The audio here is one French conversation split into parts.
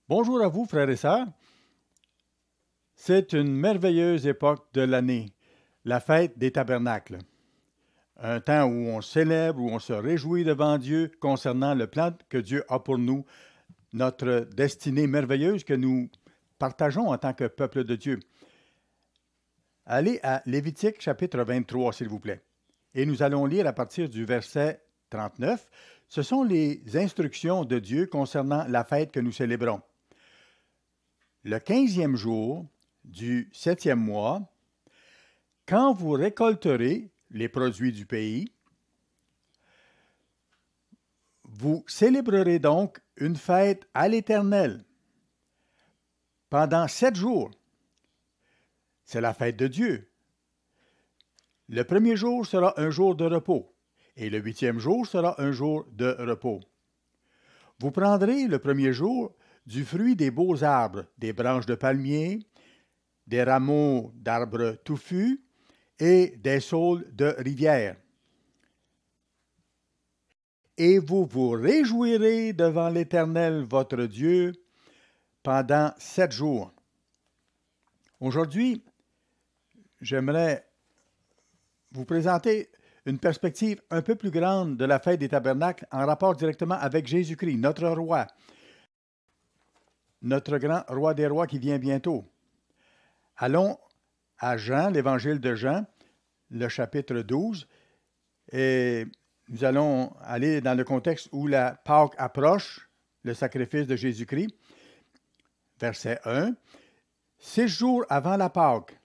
Bonjour à vous, frères et sœurs. C'est une merveilleuse époque de l'année, la fête des tabernacles. Un temps où on célèbre, où on se réjouit devant Dieu concernant le plan que Dieu a pour nous, notre destinée merveilleuse que nous partageons en tant que peuple de Dieu. Allez à Lévitique chapitre 23, s'il vous plaît. Et nous allons lire à partir du verset 39. Ce sont les instructions de Dieu concernant la fête que nous célébrons. Le 15e jour du 7e mois, quand vous récolterez les produits du pays, vous célébrerez donc une fête à l'Éternel pendant 7 jours. C'est la fête de Dieu. Le premier jour sera un jour de repos et le 8e jour sera un jour de repos. Vous prendrez le premier jour du fruit des beaux arbres, des branches de palmier, des rameaux d'arbres touffus et des saules de rivière. Et vous vous réjouirez devant l'Éternel votre Dieu pendant 7 jours. Aujourd'hui, j'aimerais vous présenter une perspective un peu plus grande de la fête des tabernacles en rapport directement avec Jésus-Christ, notre roi, notre grand roi des rois qui vient bientôt. Allons à Jean, l'évangile de Jean, le chapitre 12, et nous allons aller dans le contexte où la Pâque approche, le sacrifice de Jésus-Christ. Verset 1. 6 jours avant la Pâque.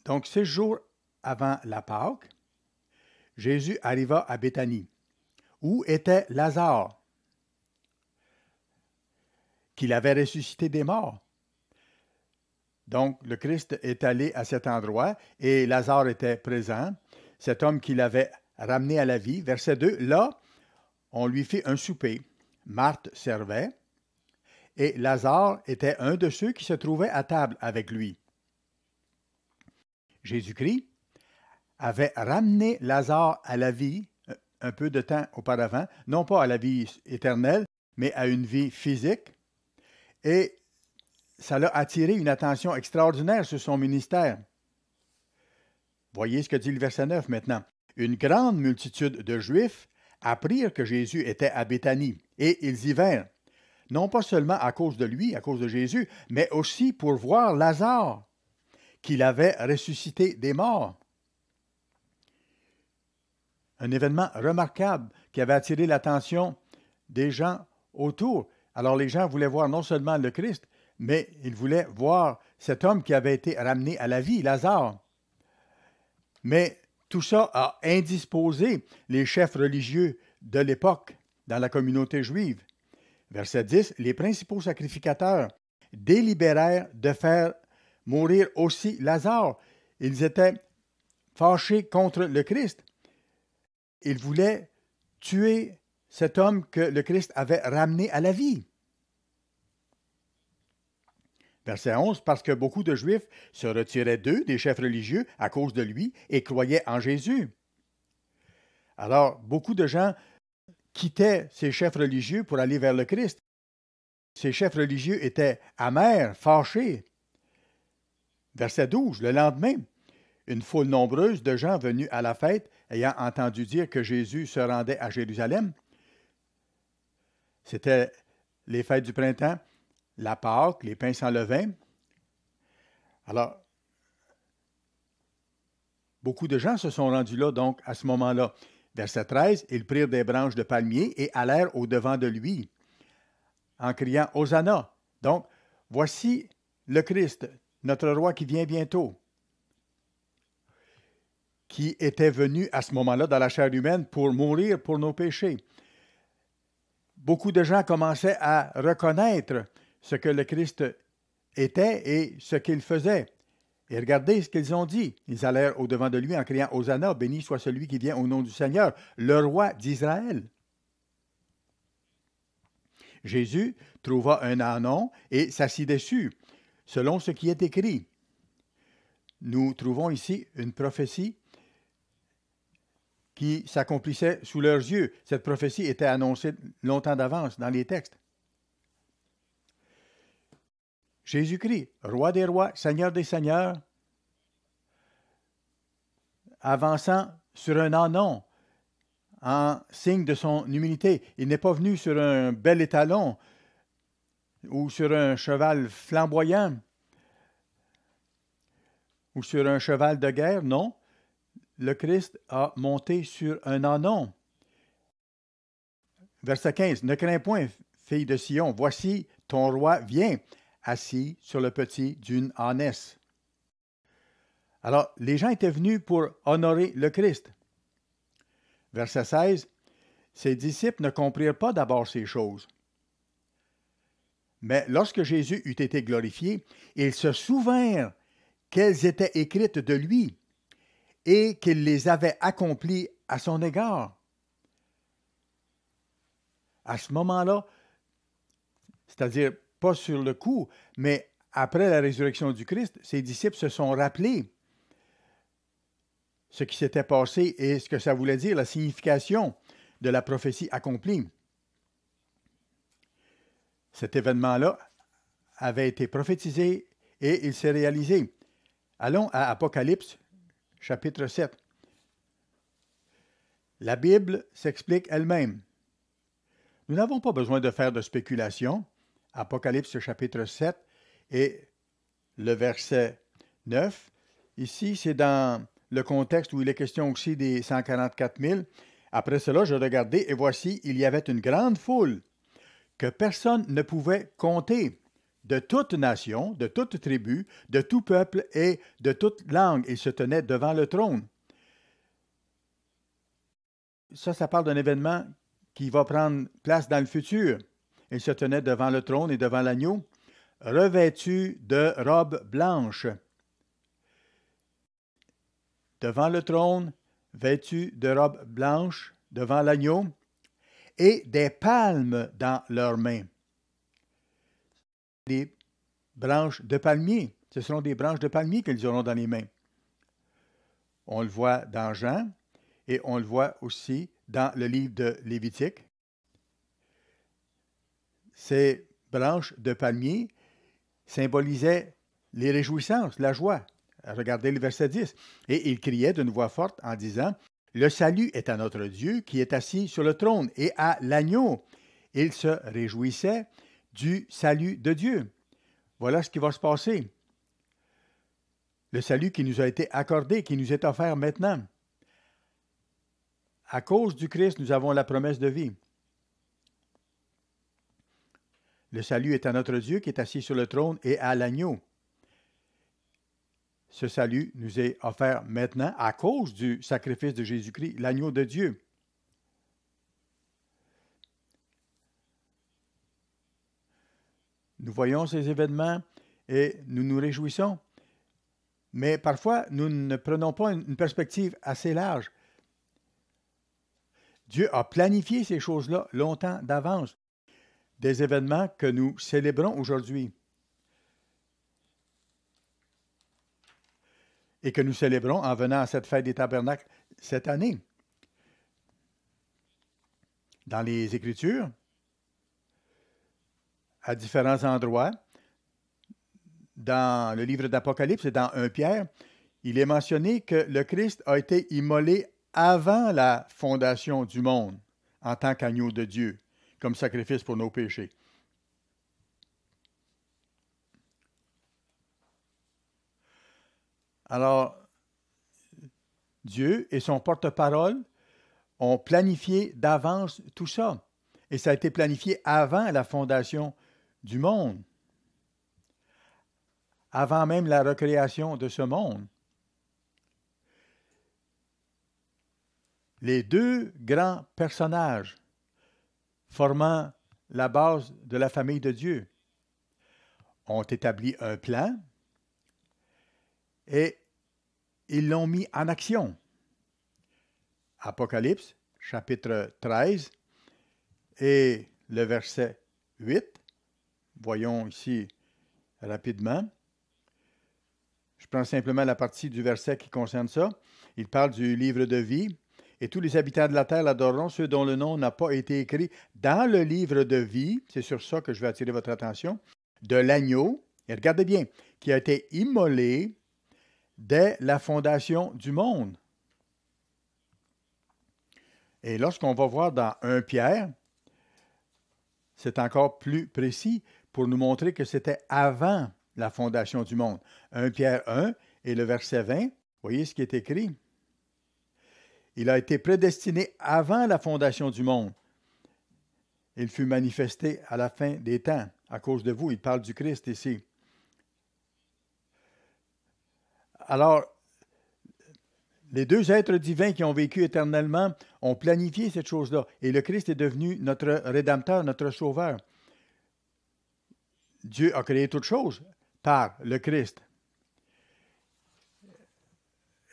Donc, 6 jours avant la Pâque, Jésus arriva à Béthanie, où était Lazare, qu'il avait ressuscité des morts. Donc, le Christ est allé à cet endroit et Lazare était présent, cet homme qu'il avait ramené à la vie. Verset 2, là, on lui fit un souper. Marthe servait et Lazare était un de ceux qui se trouvaient à table avec lui. Jésus-Christ avait ramené Lazare à la vie un peu de temps auparavant, non pas à la vie éternelle, mais à une vie physique. Et ça l'a attiré une attention extraordinaire sur son ministère. Voyez ce que dit le verset 9 maintenant. Une grande multitude de Juifs apprirent que Jésus était à Béthanie, et ils y vinrent, non pas seulement à cause de lui, à cause de Jésus, mais aussi pour voir Lazare, qu'il avait ressuscité des morts. Un événement remarquable qui avait attiré l'attention des gens autour. Alors les gens voulaient voir non seulement le Christ, mais ils voulaient voir cet homme qui avait été ramené à la vie, Lazare. Mais tout ça a indisposé les chefs religieux de l'époque dans la communauté juive. Verset 10, les principaux sacrificateurs délibérèrent de faire mourir aussi Lazare. Ils étaient fâchés contre le Christ. Ils voulaient tuer cet homme que le Christ avait ramené à la vie. Verset 11, parce que beaucoup de Juifs se retiraient d'eux, des chefs religieux, à cause de lui, et croyaient en Jésus. Alors, beaucoup de gens quittaient ces chefs religieux pour aller vers le Christ. Ces chefs religieux étaient amers, fâchés. Verset 12, le lendemain, une foule nombreuse de gens venus à la fête, ayant entendu dire que Jésus se rendait à Jérusalem. C'était les fêtes du printemps, la Pâque, les pains sans levain. Alors, beaucoup de gens se sont rendus là, donc, à ce moment-là. Verset 13, ils prirent des branches de palmier et allèrent au-devant de lui, en criant « Hosanna ». Donc, voici le Christ, notre roi qui vient bientôt, qui était venu à ce moment-là dans la chair humaine pour mourir pour nos péchés. Beaucoup de gens commençaient à reconnaître ce que le Christ était et ce qu'il faisait. Et regardez ce qu'ils ont dit. Ils allèrent au-devant de lui en criant « Hosanna, béni soit celui qui vient au nom du Seigneur, le roi d'Israël ». Jésus trouva un ânon et s'assit dessus, selon ce qui est écrit. Nous trouvons ici une prophétie qui s'accomplissait sous leurs yeux. Cette prophétie était annoncée longtemps d'avance dans les textes. Jésus-Christ, roi des rois, seigneur des seigneurs, avançant sur un anon en signe de son humilité. Il n'est pas venu sur un bel étalon ou sur un cheval flamboyant ou sur un cheval de guerre, non. Le Christ a monté sur un anon. Verset 15. Ne crains point, fille de Sion, voici ton roi vient, assis sur le petit d'une ânesse. Alors, les gens étaient venus pour honorer le Christ. Verset 16. Ses disciples ne comprirent pas d'abord ces choses. Mais lorsque Jésus eut été glorifié, ils se souvinrent qu'elles étaient écrites de lui et qu'il les avait accomplies à son égard. À ce moment-là, c'est-à-dire pas sur le coup, mais après la résurrection du Christ, ses disciples se sont rappelés ce qui s'était passé et ce que ça voulait dire, la signification de la prophétie accomplie. Cet événement-là avait été prophétisé et il s'est réalisé. Allons à Apocalypse, chapitre 7. La Bible s'explique elle-même. Nous n'avons pas besoin de faire de spéculation. Apocalypse, chapitre 7 et le verset 9. Ici, c'est dans le contexte où il est question aussi des 144 000. Après cela, je regardai et voici, il y avait une grande foule que personne ne pouvait compter, de toute nation, de toute tribu, de tout peuple et de toute langue. Ils se tenaient devant le trône. Ça parle d'un événement qui va prendre place dans le futur. Ils se tenaient devant le trône et devant l'agneau, revêtus de robes blanches. Devant le trône, vêtus de robes blanches, devant l'agneau, et des palmes dans leurs mains. Des branches de palmier. Ce seront des branches de palmier qu'ils auront dans les mains. On le voit dans Jean et on le voit aussi dans le livre de Lévitique. Ces branches de palmier symbolisaient les réjouissances, la joie. Regardez le verset 10. Et il criait d'une voix forte en disant, « Le salut est à notre Dieu qui est assis sur le trône et à l'agneau. » Il se réjouissait du salut de Dieu. Voilà ce qui va se passer. Le salut qui nous a été accordé, qui nous est offert maintenant. À cause du Christ, nous avons la promesse de vie. Le salut est à notre Dieu qui est assis sur le trône et à l'agneau. Ce salut nous est offert maintenant à cause du sacrifice de Jésus-Christ, l'agneau de Dieu. Nous voyons ces événements et nous nous réjouissons. Mais parfois, nous ne prenons pas une perspective assez large. Dieu a planifié ces choses-là longtemps d'avance. Des événements que nous célébrons aujourd'hui. Et que nous célébrons en venant à cette fête des tabernacles cette année. Dans les Écritures, à différents endroits, dans le livre d'Apocalypse et dans 1 Pierre, il est mentionné que le Christ a été immolé avant la fondation du monde en tant qu'agneau de Dieu, comme sacrifice pour nos péchés. Alors, Dieu et son porte-parole ont planifié d'avance tout ça. Et ça a été planifié avant la fondation du monde, avant même la recréation de ce monde. Les deux grands personnages formant la base de la famille de Dieu ont établi un plan et ils l'ont mis en action. Apocalypse, chapitre 13 et le verset 8. Voyons ici rapidement. Je prends simplement la partie du verset qui concerne ça. Il parle du livre de vie et tous les habitants de la terre l'adoreront, ceux dont le nom n'a pas été écrit dans le livre de vie, c'est sur ça que je vais attirer votre attention, de l'agneau, et regardez bien, qui a été immolé dès la fondation du monde. Et lorsqu'on va voir dans 1 Pierre, c'est encore plus précis pour nous montrer que c'était avant la fondation du monde. 1 Pierre 1 et le verset 20, voyez ce qui est écrit. Il a été prédestiné avant la fondation du monde. Il fut manifesté à la fin des temps. À cause de vous, il parle du Christ ici. Alors, les deux êtres divins qui ont vécu éternellement ont planifié cette chose-là. Et le Christ est devenu notre Rédempteur, notre Sauveur. Dieu a créé toutes choses par le Christ.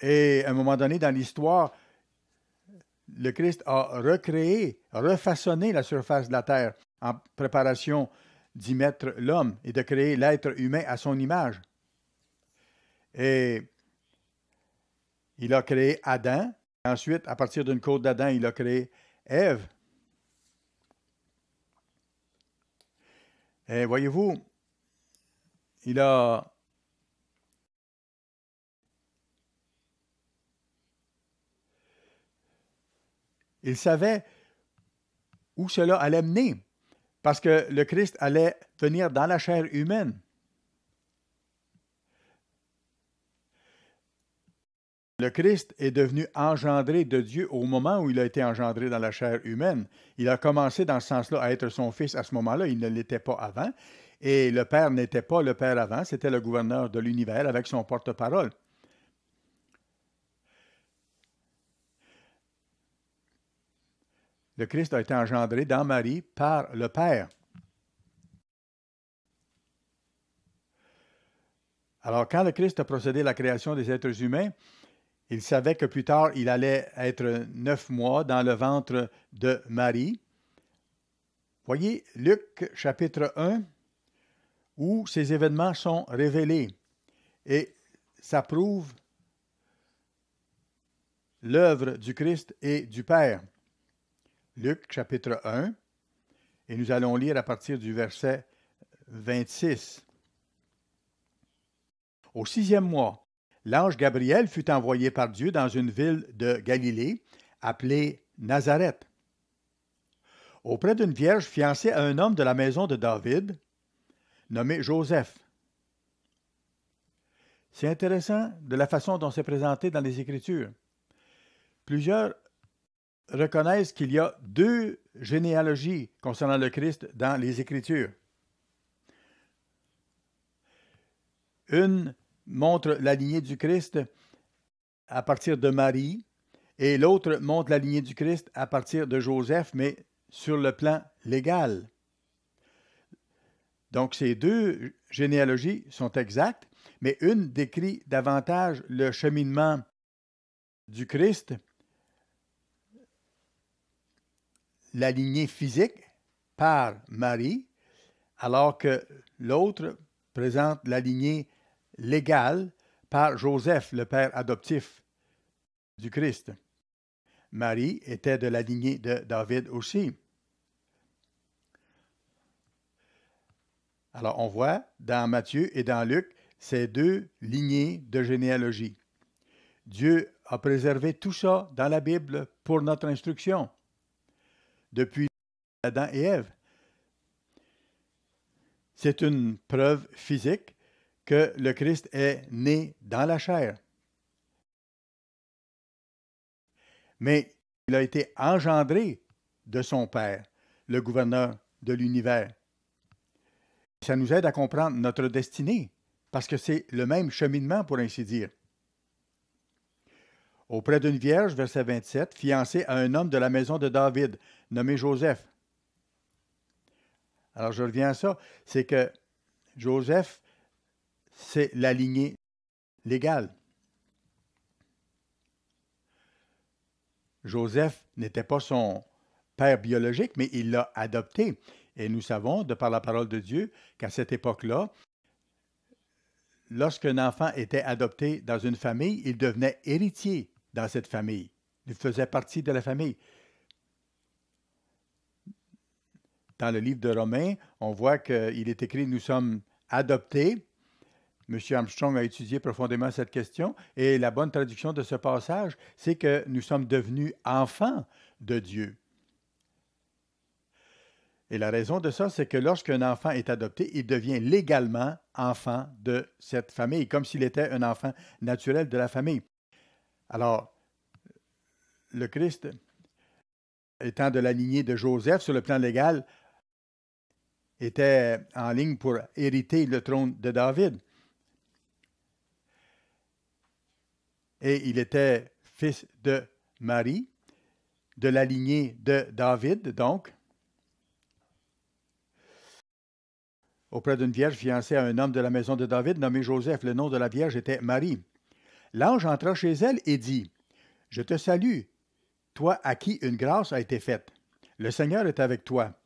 Et à un moment donné, dans l'histoire, le Christ a recréé, refaçonné la surface de la terre en préparation d'y mettre l'homme et de créer l'être humain à son image. Et il a créé Adam. Ensuite, à partir d'une côte d'Adam, il a créé Ève. Et voyez-vous, il savait où cela allait mener, parce que le Christ allait venir dans la chair humaine. Le Christ est devenu engendré de Dieu au moment où il a été engendré dans la chair humaine. Il a commencé dans ce sens-là à être son fils à ce moment-là. Il ne l'était pas avant. Et le Père n'était pas le Père avant. C'était le gouverneur de l'univers avec son porte-parole. Le Christ a été engendré dans Marie par le Père. Alors, quand le Christ a procédé à la création des êtres humains, il savait que plus tard, il allait être 9 mois dans le ventre de Marie. Voyez Luc chapitre 1, où ces événements sont révélés. Et ça prouve l'œuvre du Christ et du Père. Luc chapitre 1, et nous allons lire à partir du verset 26. Au 6e mois, l'ange Gabriel fut envoyé par Dieu dans une ville de Galilée, appelée Nazareth, auprès d'une vierge fiancée à un homme de la maison de David, nommé Joseph. C'est intéressant de la façon dont c'est présenté dans les Écritures. Plusieurs reconnaissent qu'il y a 2 généalogies concernant le Christ dans les Écritures. Une montre la lignée du Christ à partir de Marie et l'autre montre la lignée du Christ à partir de Joseph, mais sur le plan légal. Donc, ces 2 généalogies sont exactes, mais une décrit davantage le cheminement du Christ, la lignée physique par Marie, alors que l'autre présente la lignée légale par Joseph, le père adoptif du Christ. Marie était de la lignée de David aussi. Alors, on voit dans Matthieu et dans Luc ces 2 lignées de généalogie. Dieu a préservé tout ça dans la Bible pour notre instruction, depuis Adam et Ève. C'est une preuve physique que le Christ est né dans la chair. Mais il a été engendré de son Père, le gouverneur de l'univers. Ça nous aide à comprendre notre destinée, parce que c'est le même cheminement, pour ainsi dire. Auprès d'une vierge, verset 27, fiancée à un homme de la maison de David, nommé Joseph. Alors, je reviens à ça. C'est que Joseph, c'est la lignée légale. Joseph n'était pas son père biologique, mais il l'a adopté. Et nous savons, de par la parole de Dieu, qu'à cette époque-là, lorsqu'un enfant était adopté dans une famille, il devenait héritier dans cette famille. Il faisait partie de la famille. Dans le livre de Romains, on voit qu'il est écrit « Nous sommes adoptés ». M. Armstrong a étudié profondément cette question et la bonne traduction de ce passage, c'est que nous sommes devenus enfants de Dieu. Et la raison de ça, c'est que lorsqu'un enfant est adopté, il devient légalement enfant de cette famille, comme s'il était un enfant naturel de la famille. Alors, le Christ, étant de la lignée de Joseph sur le plan légal, était en ligne pour hériter le trône de David. Et il était fils de Marie, de la lignée de David, donc, auprès d'une vierge fiancée à un homme de la maison de David nommé Joseph. Le nom de la vierge était Marie. L'ange entra chez elle et dit, « Je te salue, toi à qui une grâce a été faite. Le Seigneur est avec toi. »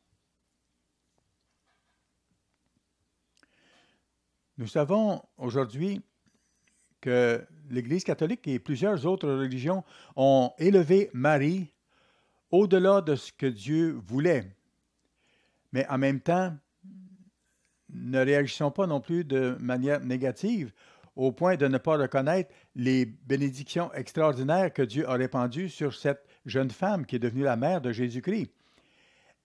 Nous savons aujourd'hui que l'Église catholique et plusieurs autres religions ont élevé Marie au-delà de ce que Dieu voulait. Mais en même temps, ne réagissons pas non plus de manière négative au point de ne pas reconnaître les bénédictions extraordinaires que Dieu a répandues sur cette jeune femme qui est devenue la mère de Jésus-Christ.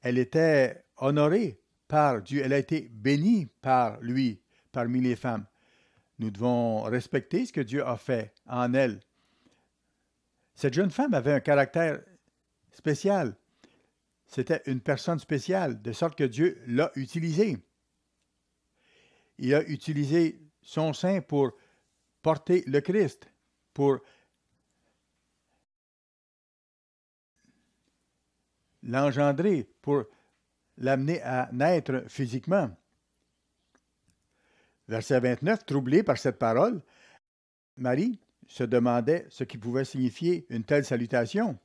Elle était honorée par Dieu, elle a été bénie par lui parmi les femmes. Nous devons respecter ce que Dieu a fait en elle. Cette jeune femme avait un caractère spécial. C'était une personne spéciale, de sorte que Dieu l'a utilisée. Il a utilisé son sein pour porter le Christ, pour l'engendrer, pour l'amener à naître physiquement. Verset 29, troublée par cette parole, Marie se demandait ce qui pouvait signifier une telle salutation.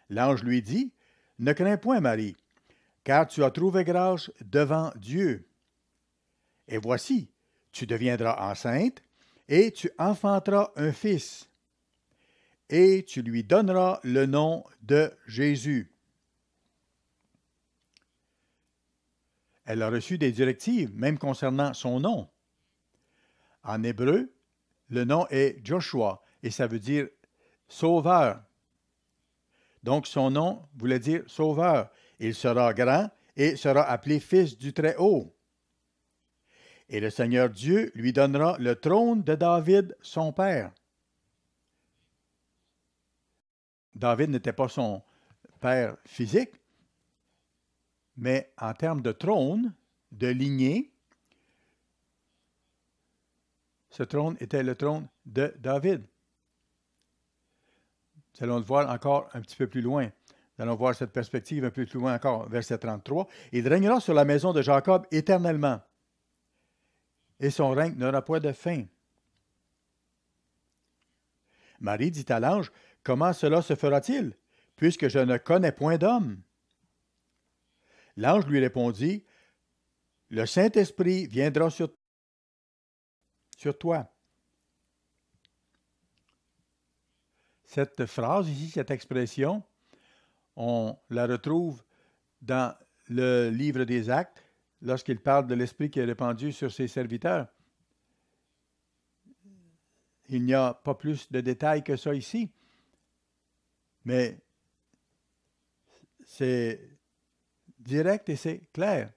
L'ange lui dit, « Ne crains point, Marie, car tu as trouvé grâce devant Dieu. Et voici, tu deviendras enceinte, et tu enfanteras un fils, et tu lui donneras le nom de Jésus. » Elle a reçu des directives, même concernant son nom. En hébreu, le nom est Joshua, et ça veut dire sauveur. Donc son nom voulait dire sauveur. Il sera grand et sera appelé fils du Très-Haut. Et le Seigneur Dieu lui donnera le trône de David, son père. David n'était pas son père physique, mais en termes de trône, de lignée, ce trône était le trône de David. Nous allons le voir encore un petit peu plus loin. Nous allons voir cette perspective un peu plus loin encore, verset 33. « Il régnera sur la maison de Jacob éternellement, et son règne n'aura point de fin. » Marie dit à l'ange, « Comment cela se fera-t-il, puisque je ne connais point d'homme? » L'ange lui répondit, « Le Saint-Esprit viendra sur toi. » Cette phrase ici, cette expression, on la retrouve dans le livre des Actes, lorsqu'il parle de l'Esprit qui est répandu sur ses serviteurs. Il n'y a pas plus de détails que ça ici, mais c'est direct et c'est clair.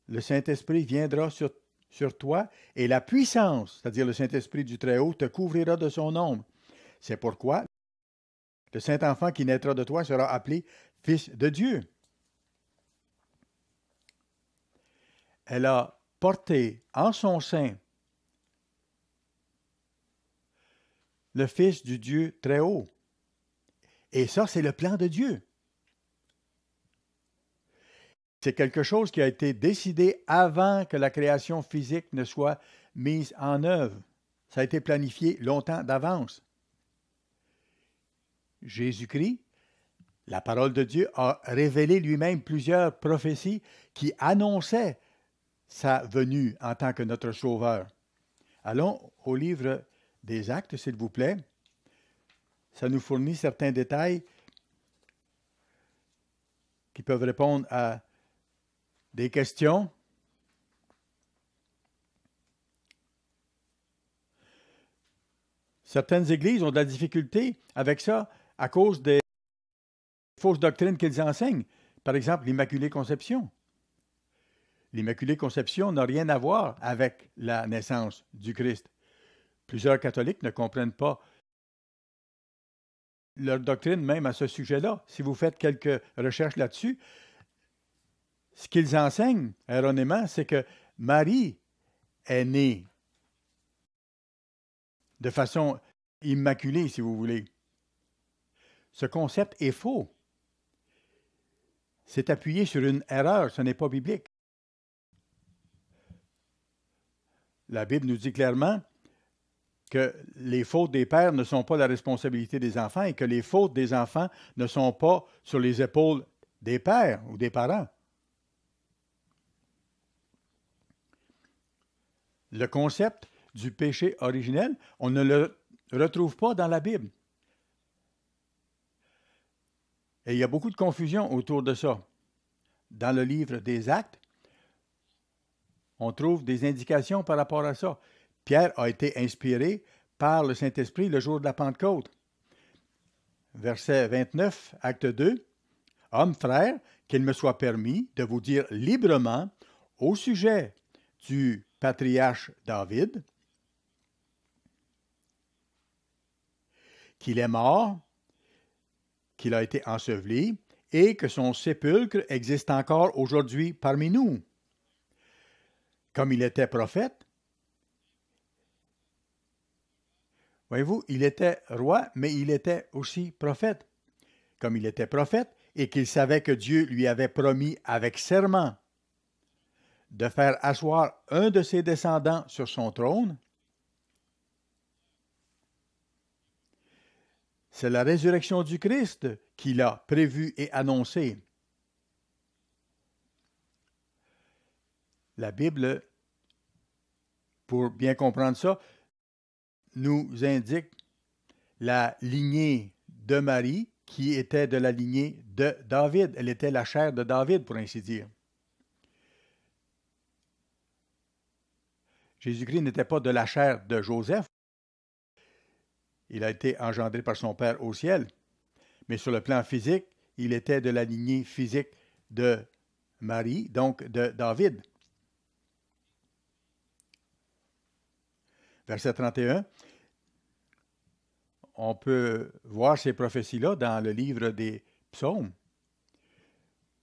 Le Saint-Esprit viendra sur toi et la puissance, c'est-à-dire le Saint-Esprit du Très-Haut, te couvrira de son ombre. C'est pourquoi le Saint-Enfant qui naîtra de toi sera appelé Fils de Dieu. Elle a porté en son sein le Fils du Dieu Très-Haut. Et ça, c'est le plan de Dieu. C'est quelque chose qui a été décidé avant que la création physique ne soit mise en œuvre. Ça a été planifié longtemps d'avance. Jésus-Christ, la parole de Dieu, a révélé lui-même plusieurs prophéties qui annonçaient sa venue en tant que notre Sauveur. Allons au livre des Actes, s'il vous plaît. ça nous fournit certains détails qui peuvent répondre à des questions. Certaines églises ont de la difficulté avec ça à cause des fausses doctrines qu'ils enseignent. Par exemple, l'Immaculée Conception. L'Immaculée Conception n'a rien à voir avec la naissance du Christ. Plusieurs catholiques ne comprennent pas leur doctrine même à ce sujet-là. Si vous faites quelques recherches là-dessus, ce qu'ils enseignent erronément, c'est que Marie est née de façon immaculée, si vous voulez. Ce concept est faux. C'est appuyé sur une erreur, ce n'est pas biblique. La Bible nous dit clairement que les fautes des pères ne sont pas la responsabilité des enfants et que les fautes des enfants ne sont pas sur les épaules des pères ou des parents. Le concept du péché originel, on ne le retrouve pas dans la Bible. Et il y a beaucoup de confusion autour de ça. Dans le livre des Actes, on trouve des indications par rapport à ça. Pierre a été inspiré par le Saint-Esprit le jour de la Pentecôte. Verset 29, acte 2. « Hommes, frères, qu'il me soit permis de vous dire librement au sujet du patriarche David, qu'il est mort, qu'il a été enseveli et que son sépulcre existe encore aujourd'hui parmi nous. Comme il était prophète, voyez-vous, il était roi, mais il était aussi prophète. Comme il était prophète et qu'il savait que Dieu lui avait promis avec serment de faire asseoir un de ses descendants sur son trône, c'est la résurrection du Christ qu'il a prévue et annoncée. La Bible, pour bien comprendre ça, nous indique la lignée de Marie qui était de la lignée de David. Elle était la chair de David, pour ainsi dire. Jésus-Christ n'était pas de la chair de Joseph. Il a été engendré par son Père au ciel. Mais sur le plan physique, il était de la lignée physique de Marie, donc de David. Verset 31. On peut voir ces prophéties-là dans le livre des psaumes.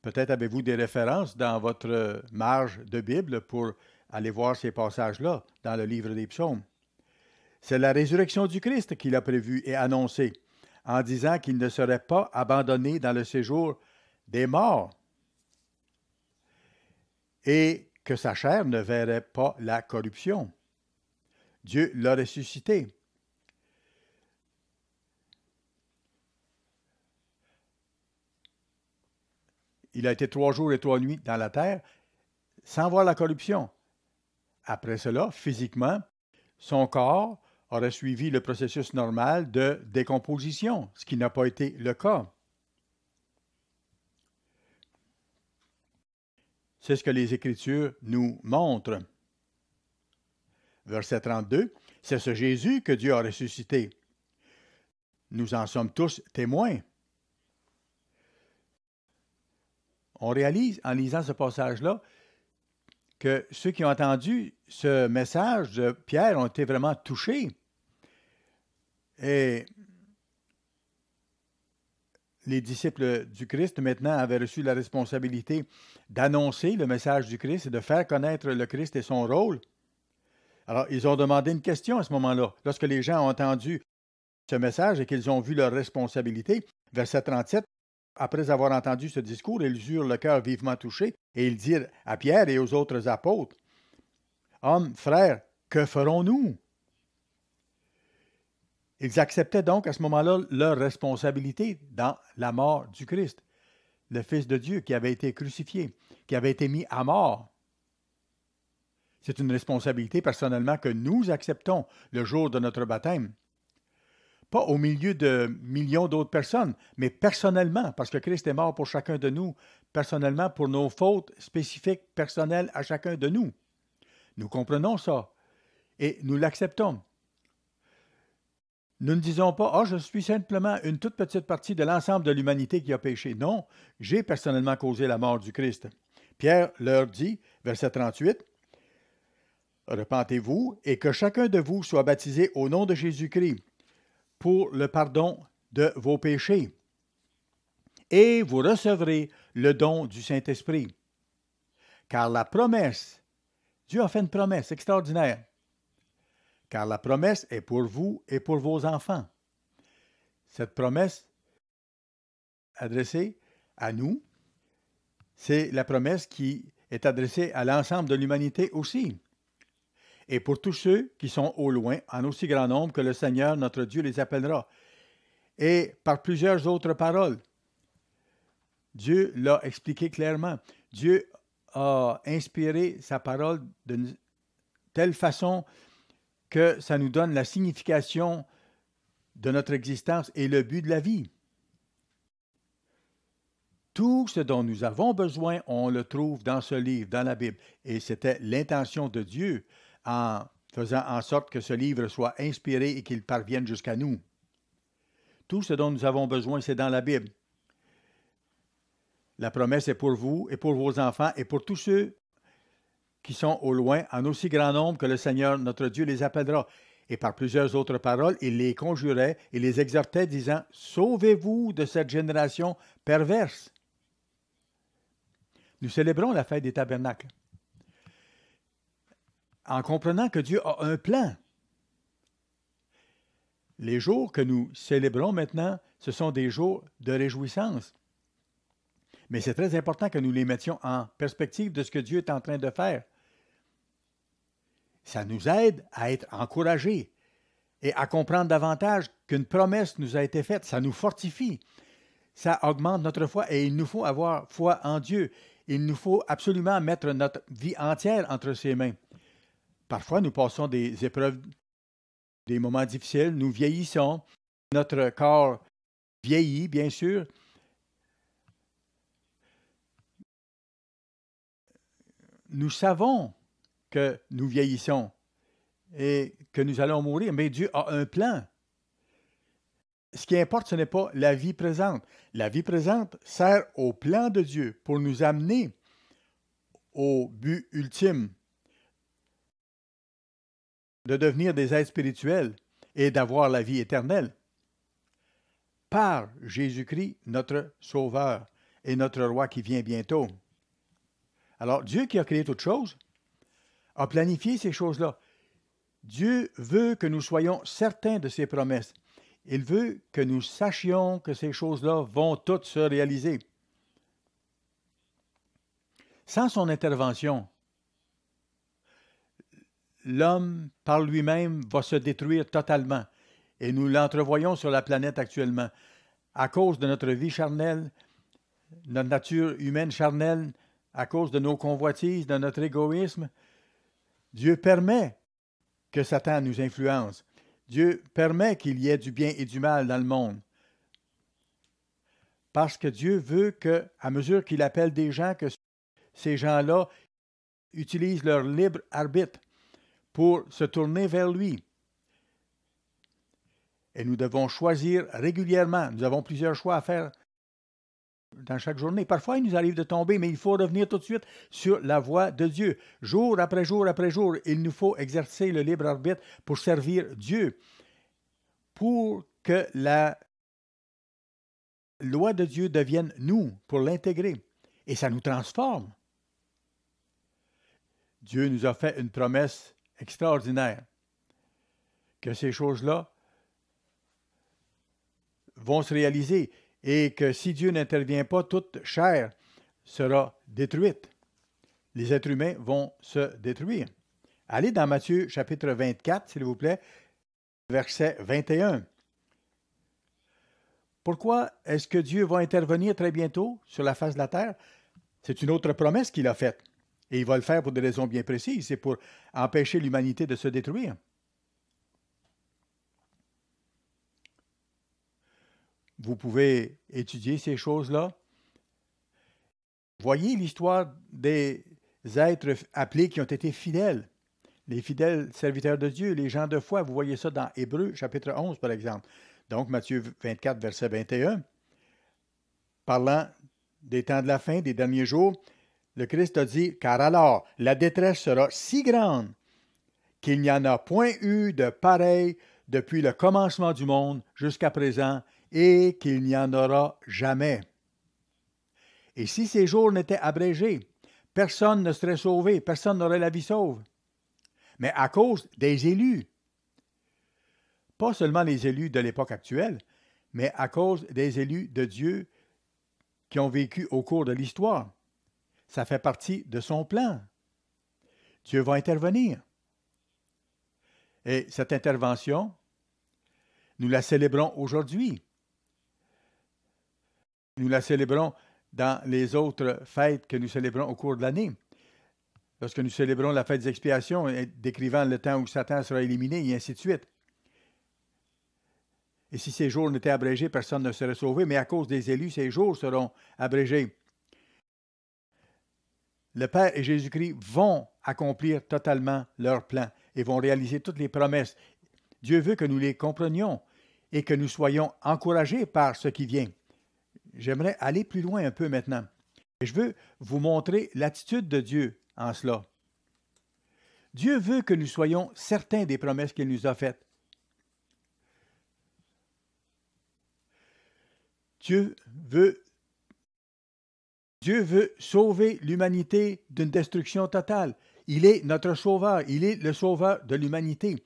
Peut-être avez-vous des références dans votre marge de Bible pour aller voir ces passages-là dans le livre des psaumes. C'est la résurrection du Christ qu'il a prévue et annoncée en disant qu'il ne serait pas abandonné dans le séjour des morts et que sa chair ne verrait pas la corruption. Dieu l'a ressuscité. Il a été 3 jours et 3 nuits dans la terre sans voir la corruption. Après cela, physiquement, son corps aurait suivi le processus normal de décomposition, ce qui n'a pas été le cas. C'est ce que les Écritures nous montrent. Verset 32, c'est ce Jésus que Dieu a ressuscité. Nous en sommes tous témoins. On réalise, en lisant ce passage-là, que ceux qui ont entendu ce message de Pierre ont été vraiment touchés. Et les disciples du Christ, maintenant, avaient reçu la responsabilité d'annoncer le message du Christ et de faire connaître le Christ et son rôle. Alors, ils ont demandé une question à ce moment-là. Lorsque les gens ont entendu ce message et qu'ils ont vu leur responsabilité, verset 37, après avoir entendu ce discours, ils eurent le cœur vivement touché et ils dirent à Pierre et aux autres apôtres, « Hommes, frères, que ferons-nous? » Ils acceptaient donc à ce moment-là leur responsabilité dans la mort du Christ, le Fils de Dieu qui avait été crucifié, qui avait été mis à mort. C'est une responsabilité personnellement que nous acceptons le jour de notre baptême. Pas au milieu de millions d'autres personnes, mais personnellement, parce que Christ est mort pour chacun de nous, personnellement, pour nos fautes spécifiques, personnelles à chacun de nous. Nous comprenons ça et nous l'acceptons. Nous ne disons pas, ah, je suis simplement une toute petite partie de l'ensemble de l'humanité qui a péché. Non, j'ai personnellement causé la mort du Christ. Pierre leur dit, verset 38, repentez-vous et que chacun de vous soit baptisé au nom de Jésus-Christ pour le pardon de vos péchés. Et vous recevrez le don du Saint-Esprit. Car la promesse, Dieu a fait une promesse extraordinaire. Car la promesse est pour vous et pour vos enfants. Cette promesse adressée à nous, c'est la promesse qui est adressée à l'ensemble de l'humanité aussi. Et pour tous ceux qui sont au loin, en aussi grand nombre que le Seigneur, notre Dieu, les appellera. Et par plusieurs autres paroles, Dieu l'a expliqué clairement. Dieu a inspiré sa parole d'une telle façon que ça nous donne la signification de notre existence et le but de la vie. Tout ce dont nous avons besoin, on le trouve dans ce livre, dans la Bible. Et c'était l'intention de Dieu en faisant en sorte que ce livre soit inspiré et qu'il parvienne jusqu'à nous. Tout ce dont nous avons besoin, c'est dans la Bible. La promesse est pour vous et pour vos enfants et pour tous ceux qui sont au loin, en aussi grand nombre que le Seigneur, notre Dieu, les appellera. Et par plusieurs autres paroles, il les conjurait et les exhortait, disant, « Sauvez-vous de cette génération perverse. » Nous célébrons la fête des tabernacles en comprenant que Dieu a un plan. Les jours que nous célébrons maintenant, ce sont des jours de réjouissance. Mais c'est très important que nous les mettions en perspective de ce que Dieu est en train de faire. Ça nous aide à être encouragés et à comprendre davantage qu'une promesse nous a été faite. Ça nous fortifie. Ça augmente notre foi et il nous faut avoir foi en Dieu. Il nous faut absolument mettre notre vie entière entre ses mains. Parfois, nous passons des épreuves, des moments difficiles, nous vieillissons, notre corps vieillit, bien sûr. Nous savons que nous vieillissons et que nous allons mourir, mais Dieu a un plan. Ce qui importe, ce n'est pas la vie présente. La vie présente sert au plan de Dieu pour nous amener au but ultime de devenir des êtres spirituels et d'avoir la vie éternelle par Jésus-Christ, notre Sauveur et notre Roi qui vient bientôt. Alors, Dieu qui a créé toutes choses a planifié ces choses-là. Dieu veut que nous soyons certains de ses promesses. Il veut que nous sachions que ces choses-là vont toutes se réaliser. Sans son intervention, l'homme, par lui-même, va se détruire totalement. Et nous l'entrevoyons sur la planète actuellement. À cause de notre vie charnelle, notre nature humaine charnelle, à cause de nos convoitises, de notre égoïsme, Dieu permet que Satan nous influence. Dieu permet qu'il y ait du bien et du mal dans le monde. Parce que Dieu veut que, à mesure qu'il appelle des gens, que ces gens-là utilisent leur libre arbitre pour se tourner vers lui. Et nous devons choisir régulièrement. Nous avons plusieurs choix à faire dans chaque journée. Parfois, il nous arrive de tomber, mais il faut revenir tout de suite sur la voie de Dieu. Jour après jour après jour, il nous faut exercer le libre arbitre pour servir Dieu, pour que la loi de Dieu devienne nous, pour l'intégrer. Et ça nous transforme. Dieu nous a fait une promesse extraordinaire, que ces choses-là vont se réaliser et que si Dieu n'intervient pas, toute chair sera détruite. Les êtres humains vont se détruire. Allez dans Matthieu chapitre 24, s'il vous plaît, verset 21. Pourquoi est-ce que Dieu va intervenir très bientôt sur la face de la terre? C'est une autre promesse qu'il a faite. Et il va le faire pour des raisons bien précises. C'est pour empêcher l'humanité de se détruire. vous pouvez étudier ces choses-là. Voyez l'histoire des êtres appelés qui ont été fidèles. Les fidèles serviteurs de Dieu, les gens de foi. Vous voyez ça dans Hébreux, chapitre 11, par exemple. Donc, Matthieu 24, verset 21. Parlant des temps de la fin, des derniers jours, le Christ a dit, « Car alors, la détresse sera si grande qu'il n'y en a point eu de pareil depuis le commencement du monde jusqu'à présent, et qu'il n'y en aura jamais. » Et si ces jours n'étaient abrégés, personne ne serait sauvé, personne n'aurait la vie sauve. Mais à cause des élus, pas seulement les élus de l'époque actuelle, mais à cause des élus de Dieu qui ont vécu au cours de l'histoire. Ça fait partie de son plan. Dieu va intervenir. Et cette intervention, nous la célébrons aujourd'hui. Nous la célébrons dans les autres fêtes que nous célébrons au cours de l'année. Lorsque nous célébrons la fête des expiations, décrivant le temps où Satan sera éliminé, et ainsi de suite. Et si ces jours n'étaient abrégés, personne ne serait sauvé, mais à cause des élus, ces jours seront abrégés. Le Père et Jésus-Christ vont accomplir totalement leur plan et vont réaliser toutes les promesses. Dieu veut que nous les comprenions et que nous soyons encouragés par ce qui vient. J'aimerais aller plus loin un peu maintenant. Et je veux vous montrer l'attitude de Dieu en cela. Dieu veut que nous soyons certains des promesses qu'il nous a faites. Dieu veut sauver l'humanité d'une destruction totale. Il est notre sauveur. Il est le sauveur de l'humanité.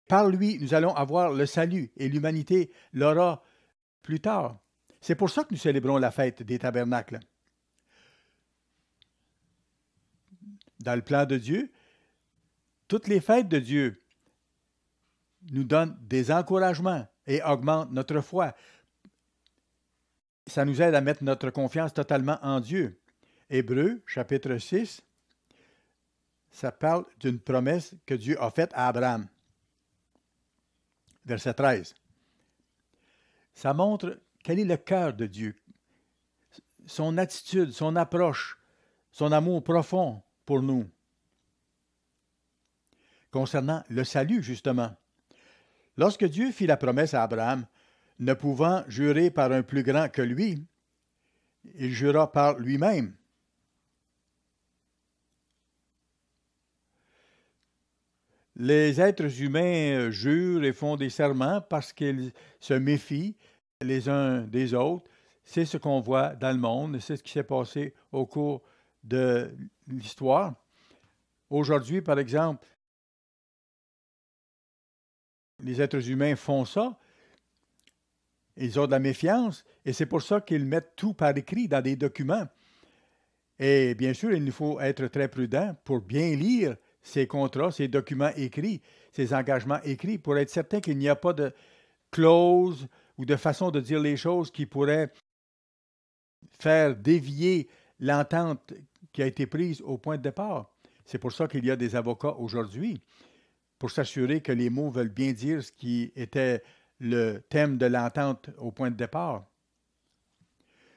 Par lui, nous allons avoir le salut et l'humanité l'aura plus tard. C'est pour ça que nous célébrons la fête des tabernacles. Dans le plan de Dieu, toutes les fêtes de Dieu nous donnent des encouragements et augmentent notre foi. Ça nous aide à mettre notre confiance totalement en Dieu. Hébreux, chapitre 6, ça parle d'une promesse que Dieu a faite à Abraham. Verset 13. Ça montre quel est le cœur de Dieu, son attitude, son approche, son amour profond pour nous. Concernant le salut, justement. Lorsque Dieu fit la promesse à Abraham, ne pouvant jurer par un plus grand que lui, il jura par lui-même. Les êtres humains jurent et font des serments parce qu'ils se méfient les uns des autres. C'est ce qu'on voit dans le monde, c'est ce qui s'est passé au cours de l'histoire. Aujourd'hui, par exemple, les êtres humains font ça. Ils ont de la méfiance et c'est pour ça qu'ils mettent tout par écrit dans des documents. Et bien sûr, il nous faut être très prudent pour bien lire ces contrats, ces documents écrits, ces engagements écrits, pour être certain qu'il n'y a pas de clause ou de façon de dire les choses qui pourrait faire dévier l'entente qui a été prise au point de départ. C'est pour ça qu'il y a des avocats aujourd'hui, pour s'assurer que les mots veulent bien dire ce qui était le thème de l'entente au point de départ.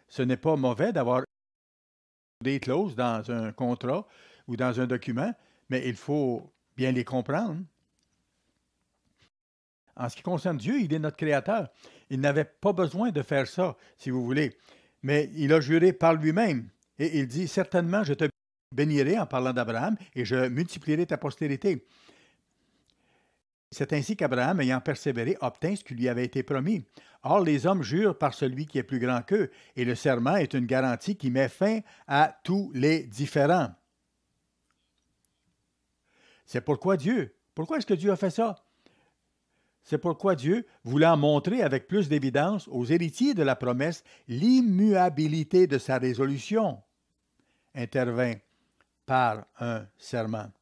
Ce n'est pas mauvais d'avoir des clauses dans un contrat ou dans un document, mais il faut bien les comprendre. En ce qui concerne Dieu, il est notre Créateur. Il n'avait pas besoin de faire ça, si vous voulez, mais il a juré par lui-même. Et il dit, certainement, je te bénirai en parlant d'Abraham et je multiplierai ta postérité. C'est ainsi qu'Abraham, ayant persévéré, obtint ce qui lui avait été promis. Or, les hommes jurent par celui qui est plus grand qu'eux, et le serment est une garantie qui met fin à tous les différends. C'est pourquoi est-ce que Dieu a fait ça? C'est pourquoi Dieu, voulant montrer avec plus d'évidence aux héritiers de la promesse l'immuabilité de sa résolution, intervint par un serment.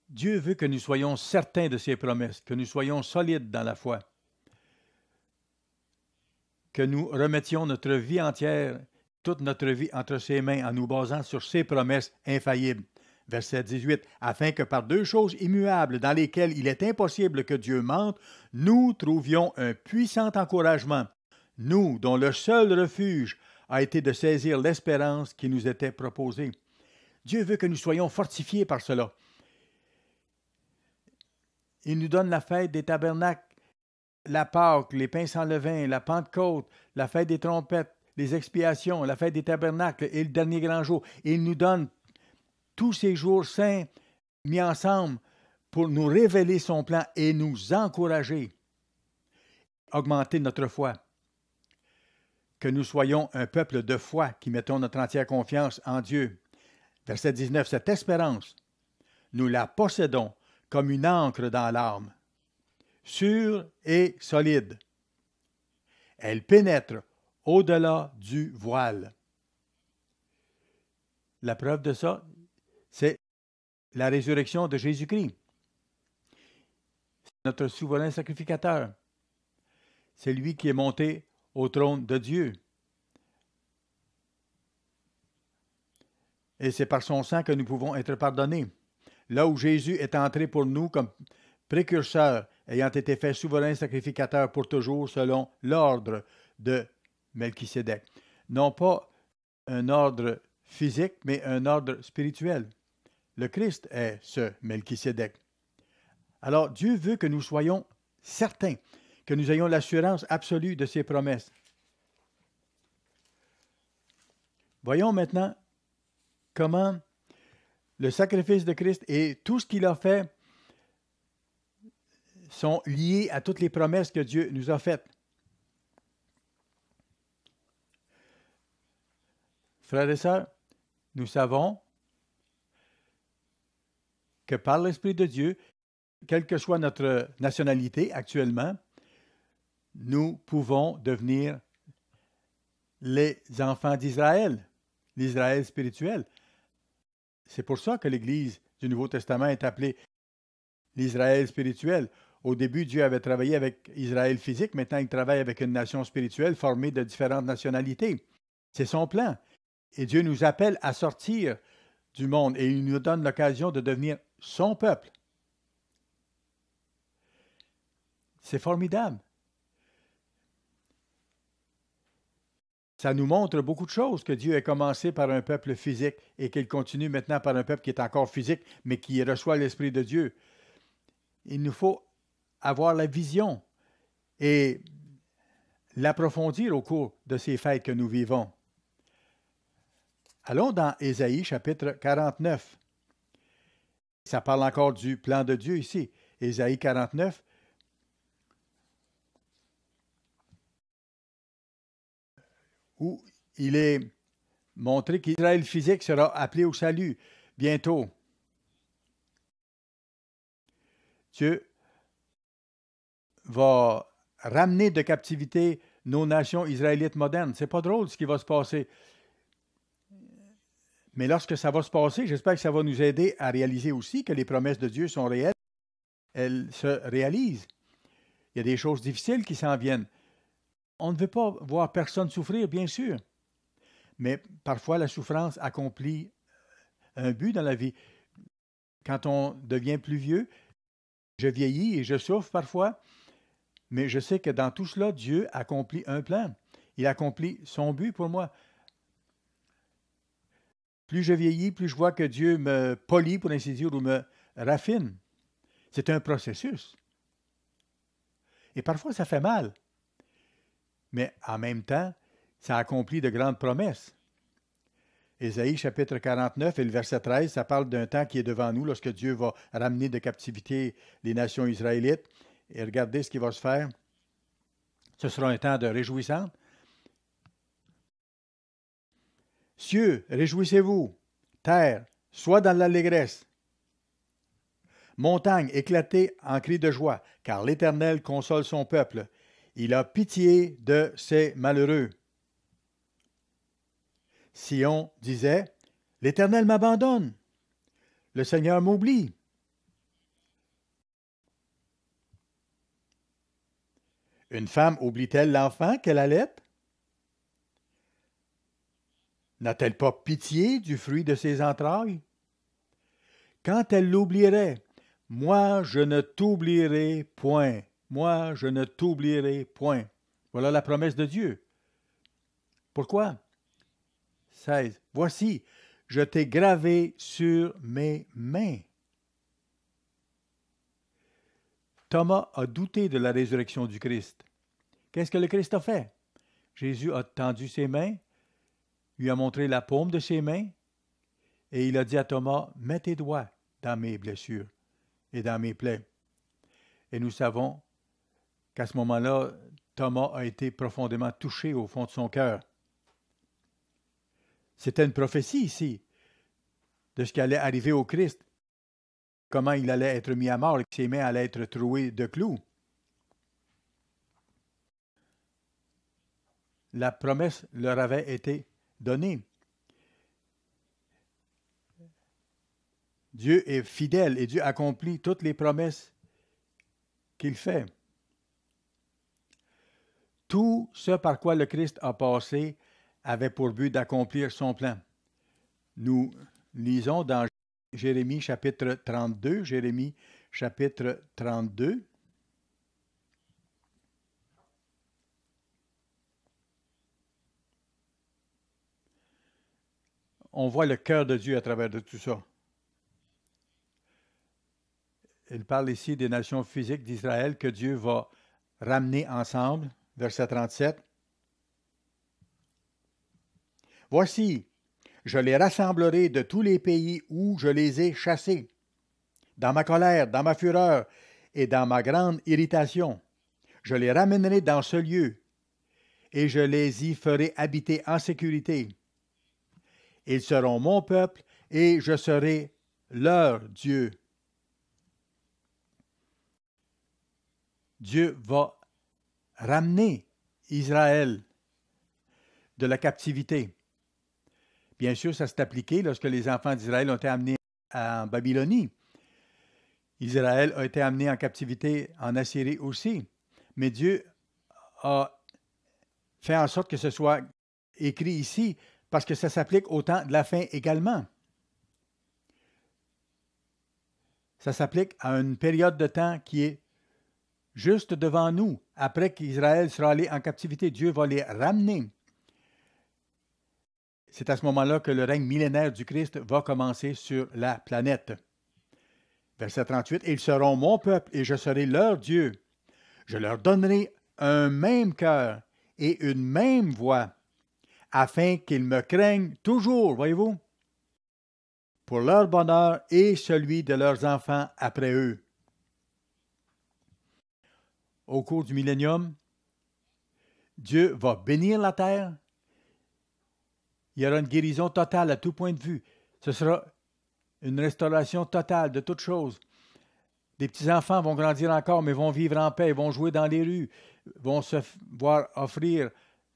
Dieu veut que nous soyons certains de ses promesses, que nous soyons solides dans la foi, que nous remettions notre vie entière, toute notre vie entre ses mains en nous basant sur ses promesses infaillibles. Verset 18. Afin que par deux choses immuables dans lesquelles il est impossible que Dieu mente, nous trouvions un puissant encouragement, nous dont le seul refuge a été de saisir l'espérance qui nous était proposée. Dieu veut que nous soyons fortifiés par cela. Il nous donne la fête des tabernacles, la Pâque, les pains sans levain, la Pentecôte, la fête des trompettes, les expiations, la fête des tabernacles et le dernier grand jour. Et il nous donne tous ces jours saints mis ensemble pour nous révéler son plan et nous encourager, augmenter notre foi. Que nous soyons un peuple de foi qui mettons notre entière confiance en Dieu. Verset 19, cette espérance, nous la possédons comme une ancre dans l'âme, sûre et solide. Elle pénètre au-delà du voile. La preuve de ça, c'est la résurrection de Jésus-Christ. C'est notre souverain sacrificateur. C'est lui qui est monté au trône de Dieu. Et c'est par son sang que nous pouvons être pardonnés. Là où Jésus est entré pour nous comme précurseur, ayant été fait souverain sacrificateur pour toujours selon l'ordre de Melchisédek. Non pas un ordre physique, mais un ordre spirituel. Le Christ est ce Melchisédek. Alors, Dieu veut que nous soyons certains, que nous ayons l'assurance absolue de ses promesses. Voyons maintenant comment le sacrifice de Christ et tout ce qu'il a fait sont liés à toutes les promesses que Dieu nous a faites. Frères et sœurs, nous savons que par l'Esprit de Dieu, quelle que soit notre nationalité actuellement, nous pouvons devenir les enfants d'Israël, l'Israël spirituel. C'est pour ça que l'Église du Nouveau Testament est appelée l'Israël spirituel. Au début, Dieu avait travaillé avec Israël physique. Maintenant, il travaille avec une nation spirituelle formée de différentes nationalités. C'est son plan. Et Dieu nous appelle à sortir du monde et il nous donne l'occasion de devenir son peuple. C'est formidable. Ça nous montre beaucoup de choses, que Dieu a commencé par un peuple physique et qu'il continue maintenant par un peuple qui est encore physique, mais qui reçoit l'Esprit de Dieu. Il nous faut avoir la vision et l'approfondir au cours de ces fêtes que nous vivons. Allons dans Ésaïe chapitre 49. Ça parle encore du plan de Dieu ici. Ésaïe 49. Où il est montré qu'Israël physique sera appelé au salut bientôt. Dieu va ramener de captivité nos nations israélites modernes. C'est pas drôle ce qui va se passer. Mais lorsque ça va se passer, j'espère que ça va nous aider à réaliser aussi que les promesses de Dieu sont réelles. Elles se réalisent. Il y a des choses difficiles qui s'en viennent. On ne veut pas voir personne souffrir, bien sûr. Mais parfois, la souffrance accomplit un but dans la vie. Quand on devient plus vieux, je vieillis et je souffre parfois, mais je sais que dans tout cela, Dieu accomplit un plan. Il accomplit son but pour moi. Plus je vieillis, plus je vois que Dieu me polit, pour ainsi dire, ou me raffine. C'est un processus. Et parfois, ça fait mal. Mais en même temps, ça accomplit de grandes promesses. Ésaïe chapitre 49 et le verset 13, ça parle d'un temps qui est devant nous lorsque Dieu va ramener de captivité les nations israélites. Et regardez ce qui va se faire. Ce sera un temps de réjouissance. Cieux, réjouissez-vous. Terre, sois dans l'allégresse. Montagne, éclatez en cris de joie, car l'Éternel console son peuple. Il a pitié de ses malheureux. Sion disait, « L'Éternel m'abandonne. Le Seigneur m'oublie. » Une femme oublie-t-elle l'enfant qu'elle allait? N'a-t-elle pas pitié du fruit de ses entrailles? quand elle l'oublierait, moi, je ne t'oublierai point. Moi, je ne t'oublierai point. Voilà la promesse de Dieu. Pourquoi? 16. Voici, je t'ai gravé sur mes mains. Thomas a douté de la résurrection du Christ. Qu'est-ce que le Christ a fait? Jésus a tendu ses mains, lui a montré la paume de ses mains, et il a dit à Thomas, mets tes doigts dans mes blessures et dans mes plaies. Et nous savons qu'à ce moment-là, Thomas a été profondément touché au fond de son cœur. C'était une prophétie ici de ce qui allait arriver au Christ, comment il allait être mis à mort et que ses mains allaient être trouées de clous. La promesse leur avait été donnée. Dieu est fidèle et Dieu accomplit toutes les promesses qu'il fait. Tout ce par quoi le Christ a passé avait pour but d'accomplir son plan. Nous lisons dans Jérémie chapitre 32, Jérémie chapitre 32. On voit le cœur de Dieu à travers de tout ça. Il parle ici des nations physiques d'Israël que Dieu va ramener ensemble. Verset 37. Voici, je les rassemblerai de tous les pays où je les ai chassés, dans ma colère, dans ma fureur et dans ma grande irritation. Je les ramènerai dans ce lieu, et je les y ferai habiter en sécurité. Ils seront mon peuple, et je serai leur Dieu. Dieu va ramener Israël de la captivité. Bien sûr, ça s'est appliqué lorsque les enfants d'Israël ont été amenés en Babylonie. Israël a été amené en captivité en Assyrie aussi. Mais Dieu a fait en sorte que ce soit écrit ici parce que ça s'applique au temps de la fin également. Ça s'applique à une période de temps qui est juste devant nous. Après qu'Israël sera allé en captivité, Dieu va les ramener. C'est à ce moment-là que le règne millénaire du Christ va commencer sur la planète. Verset 38, « Ils seront mon peuple et je serai leur Dieu. Je leur donnerai un même cœur et une même voix, afin qu'ils me craignent toujours, voyez-vous, pour leur bonheur et celui de leurs enfants après eux. » Au cours du millénium, Dieu va bénir la terre. Il y aura une guérison totale à tout point de vue. Ce sera une restauration totale de toutes choses. Des petits-enfants vont grandir encore, mais vont vivre en paix, vont jouer dans les rues, vont se voir offrir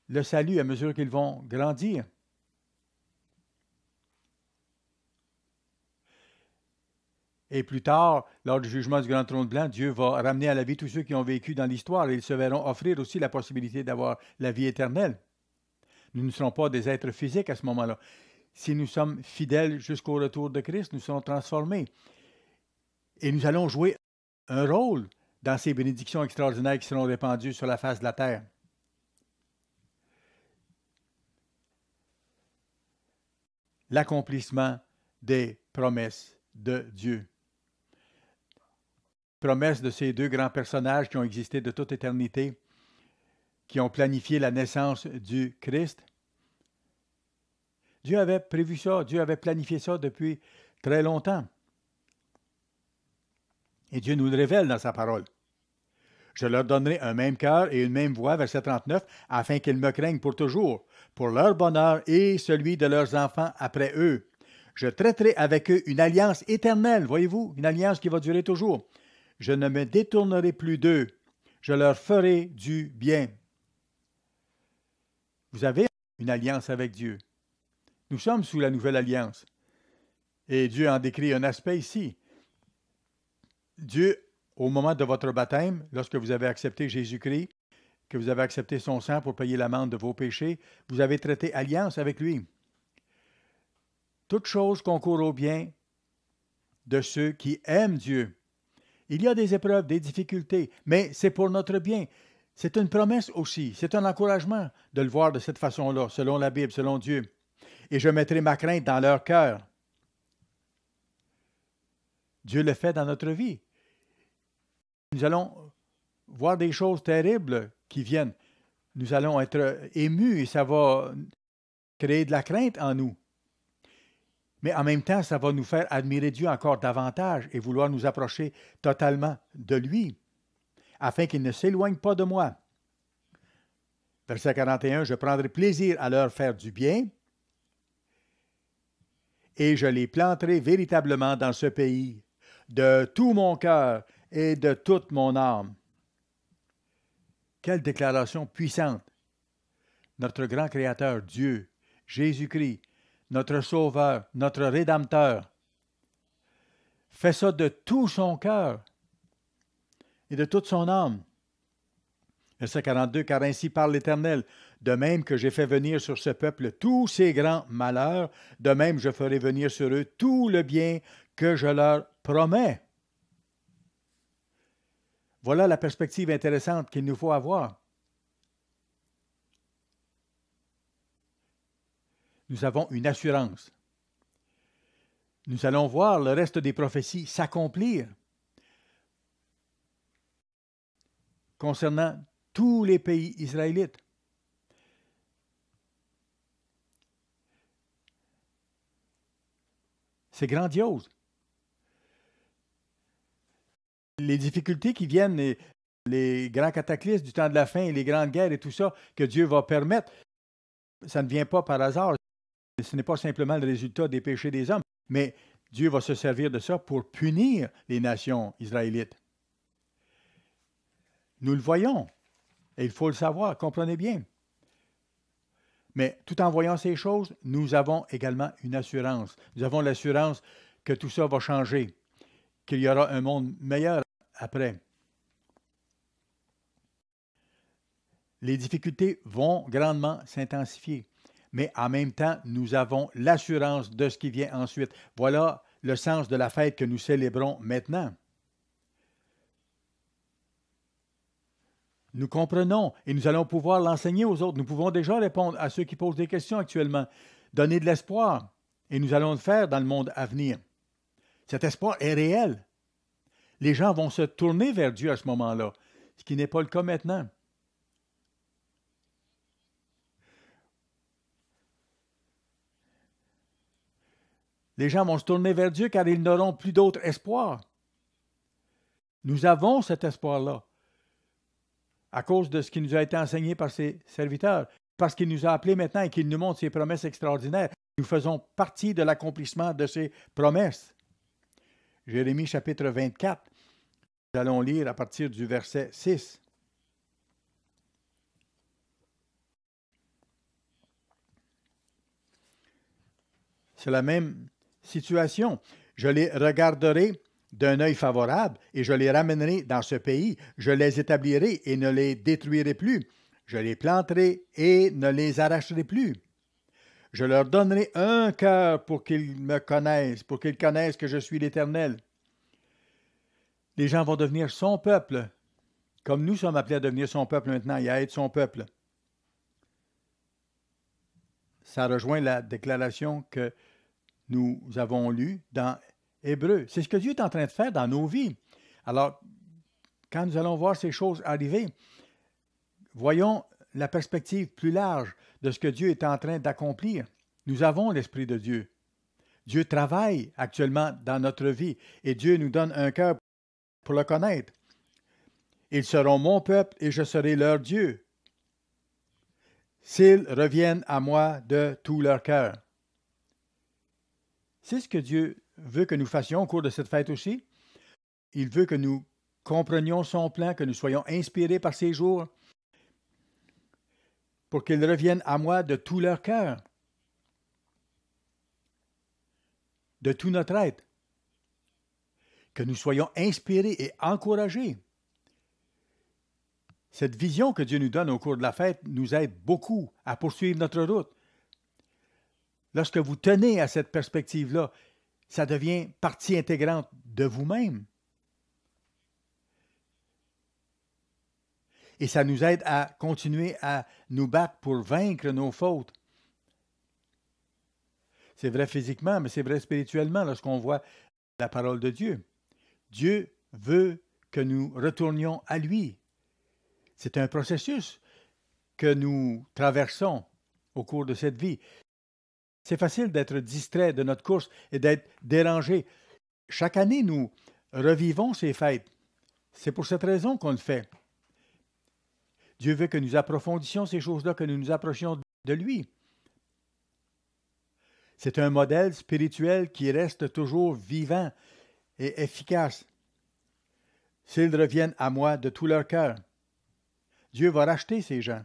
le salut à mesure qu'ils vont grandir. Et plus tard, lors du jugement du grand trône blanc, Dieu va ramener à la vie tous ceux qui ont vécu dans l'histoire et ils se verront offrir aussi la possibilité d'avoir la vie éternelle. Nous ne serons pas des êtres physiques à ce moment-là. Si nous sommes fidèles jusqu'au retour de Christ, nous serons transformés. Et nous allons jouer un rôle dans ces bénédictions extraordinaires qui seront répandues sur la face de la terre. L'accomplissement des promesses de Dieu. Promesses de ces deux grands personnages qui ont existé de toute éternité, qui ont planifié la naissance du Christ. Dieu avait prévu ça, Dieu avait planifié ça depuis très longtemps. Et Dieu nous le révèle dans sa parole. Je leur donnerai un même cœur et une même voix, verset 39, afin qu'ils me craignent pour toujours, pour leur bonheur et celui de leurs enfants après eux. Je traiterai avec eux une alliance éternelle, voyez-vous, une alliance qui va durer toujours. Je ne me détournerai plus d'eux. Je leur ferai du bien. Vous avez une alliance avec Dieu. Nous sommes sous la nouvelle alliance. Et Dieu en décrit un aspect ici. Dieu, au moment de votre baptême, lorsque vous avez accepté Jésus-Christ, que vous avez accepté son sang pour payer l'amende de vos péchés, vous avez traité alliance avec lui. Toute chose concourt au bien de ceux qui aiment Dieu. Il y a des épreuves, des difficultés, mais c'est pour notre bien. C'est une promesse aussi, c'est un encouragement de le voir de cette façon-là, selon la Bible, selon Dieu. Et je mettrai ma crainte dans leur cœur. Dieu le fait dans notre vie. Nous allons voir des choses terribles qui viennent. Nous allons être émus et ça va créer de la crainte en nous. Mais en même temps, ça va nous faire admirer Dieu encore davantage et vouloir nous approcher totalement de lui, afin qu'il ne s'éloigne pas de moi. Verset 41, je prendrai plaisir à leur faire du bien et je les planterai véritablement dans ce pays, de tout mon cœur et de toute mon âme. Quelle déclaration puissante! Notre grand Créateur, Dieu, Jésus-Christ, notre Sauveur, notre Rédempteur, fait ça de tout son cœur et de toute son âme. Verset 42, car ainsi parle l'Éternel, de même que j'ai fait venir sur ce peuple tous ces grands malheurs, de même je ferai venir sur eux tout le bien que je leur promets. Voilà la perspective intéressante qu'il nous faut avoir. Nous avons une assurance. Nous allons voir le reste des prophéties s'accomplir concernant tous les pays israélites. C'est grandiose. Les difficultés qui viennent, les grands cataclysmes du temps de la fin, les grandes guerres et tout ça, que Dieu va permettre, ça ne vient pas par hasard. Ce n'est pas simplement le résultat des péchés des hommes, mais Dieu va se servir de ça pour punir les nations israélites. Nous le voyons, et il faut le savoir, comprenez bien. Mais tout en voyant ces choses, nous avons également une assurance. Nous avons l'assurance que tout ça va changer, qu'il y aura un monde meilleur après. Les difficultés vont grandement s'intensifier, mais en même temps, nous avons l'assurance de ce qui vient ensuite. Voilà le sens de la fête que nous célébrons maintenant. Nous comprenons et nous allons pouvoir l'enseigner aux autres. Nous pouvons déjà répondre à ceux qui posent des questions actuellement, donner de l'espoir, et nous allons le faire dans le monde à venir. Cet espoir est réel. Les gens vont se tourner vers Dieu à ce moment-là, ce qui n'est pas le cas maintenant. Les gens vont se tourner vers Dieu car ils n'auront plus d'autre espoir. Nous avons cet espoir-là à cause de ce qui nous a été enseigné par ses serviteurs, parce qu'il nous a appelés maintenant et qu'il nous montre ses promesses extraordinaires. Nous faisons partie de l'accomplissement de ces promesses. Jérémie chapitre 24, nous allons lire à partir du verset 6. C'est la même situation. Je les regarderai d'un œil favorable et je les ramènerai dans ce pays. Je les établirai et ne les détruirai plus. Je les planterai et ne les arracherai plus. Je leur donnerai un cœur pour qu'ils me connaissent, pour qu'ils connaissent que je suis l'Éternel. Les gens vont devenir son peuple, comme nous sommes appelés à devenir son peuple maintenant et à être son peuple. Ça rejoint la déclaration que nous avons lue dans Hébreux. C'est ce que Dieu est en train de faire dans nos vies. Alors, quand nous allons voir ces choses arriver, voyons la perspective plus large de ce que Dieu est en train d'accomplir. Nous avons l'Esprit de Dieu. Dieu travaille actuellement dans notre vie et Dieu nous donne un cœur pour le connaître. Ils seront mon peuple et je serai leur Dieu, s'ils reviennent à moi de tout leur cœur. C'est ce que Dieu veut que nous fassions au cours de cette fête aussi. Il veut que nous comprenions son plan, que nous soyons inspirés par ses jours, pour qu'ils reviennent à moi de tout leur cœur, de tout notre être, que nous soyons inspirés et encouragés. Cette vision que Dieu nous donne au cours de la fête nous aide beaucoup à poursuivre notre route. Lorsque vous tenez à cette perspective-là, Ça devient partie intégrante de vous-même. Et ça nous aide à continuer à nous battre pour vaincre nos fautes. C'est vrai physiquement, mais c'est vrai spirituellement lorsqu'on voit la parole de Dieu. Dieu veut que nous retournions à lui. C'est un processus que nous traversons au cours de cette vie. C'est facile d'être distrait de notre course et d'être dérangé. Chaque année, nous revivons ces fêtes. C'est pour cette raison qu'on le fait. Dieu veut que nous approfondissions ces choses-là, que nous nous approchions de lui. C'est un modèle spirituel qui reste toujours vivant et efficace. S'ils reviennent à moi de tout leur cœur, Dieu va racheter ces gens.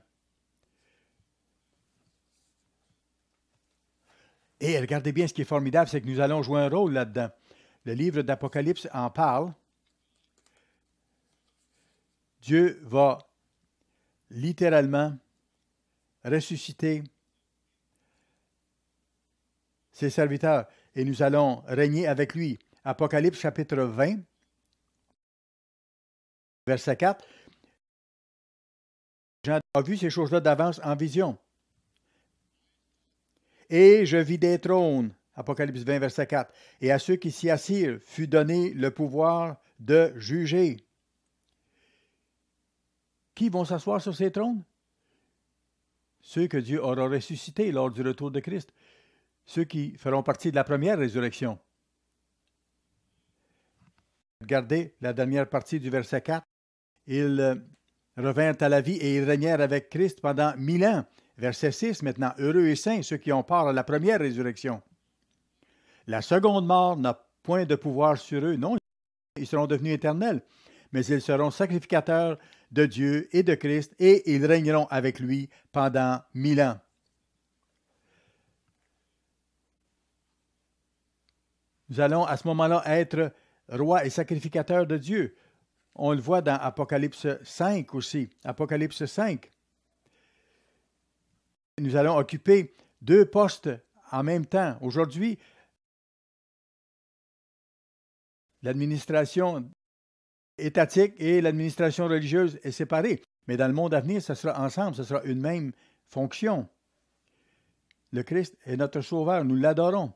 Et regardez bien, ce qui est formidable, c'est que nous allons jouer un rôle là-dedans. Le livre d'Apocalypse en parle. Dieu va littéralement ressusciter ses serviteurs et nous allons régner avec lui. Apocalypse chapitre 20, verset 4. Jean a vu ces choses-là d'avance en vision. Et je vis des trônes, Apocalypse 20, verset 4, et à ceux qui s'y assirent fut donné le pouvoir de juger. Qui vont s'asseoir sur ces trônes? Ceux que Dieu aura ressuscités lors du retour de Christ. Ceux qui feront partie de la première résurrection. Regardez la dernière partie du verset 4. Ils revinrent à la vie et ils régnèrent avec Christ pendant 1000 ans. Verset 6 maintenant. Heureux et saints ceux qui ont part à la première résurrection. La seconde mort n'a point de pouvoir sur eux. Non, ils seront devenus éternels. Mais ils seront sacrificateurs de Dieu et de Christ et ils régneront avec lui pendant 1000 ans. Nous allons à ce moment-là être rois et sacrificateurs de Dieu. On le voit dans Apocalypse 5 aussi. Apocalypse 5. Nous allons occuper 2 postes en même temps. Aujourd'hui, l'administration étatique et l'administration religieuse est séparée. Mais dans le monde à venir, ce sera ensemble, ce sera une même fonction. Le Christ est notre sauveur, nous l'adorons.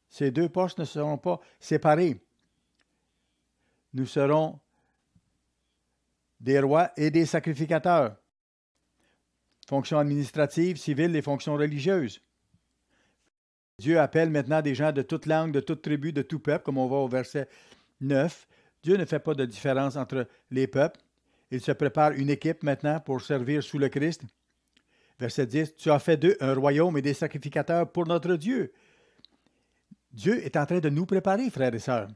Ces 2 postes ne seront pas séparés. Nous serons des rois et des sacrificateurs. Fonctions administratives, civiles et fonctions religieuses. Dieu appelle maintenant des gens de toute langue, de toute tribu, de tout peuple, comme on voit au verset 9. Dieu ne fait pas de différence entre les peuples. Il se prépare une équipe maintenant pour servir sous le Christ. Verset 10. Tu as fait d'eux un royaume et des sacrificateurs pour notre Dieu. Dieu est en train de nous préparer, frères et sœurs.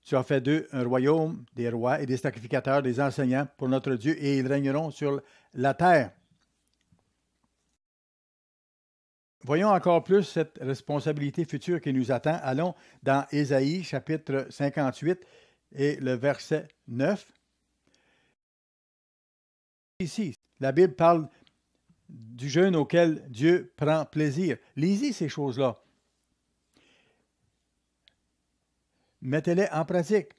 Tu as fait d'eux un royaume, des rois et des sacrificateurs, des enseignants pour notre Dieu, et ils régneront sur la terre. Voyons encore plus cette responsabilité future qui nous attend. Allons dans Ésaïe, chapitre 58, et le verset 9. Ici, la Bible parle du jeûne auquel Dieu prend plaisir. Lisez ces choses-là. Mettez-les en pratique.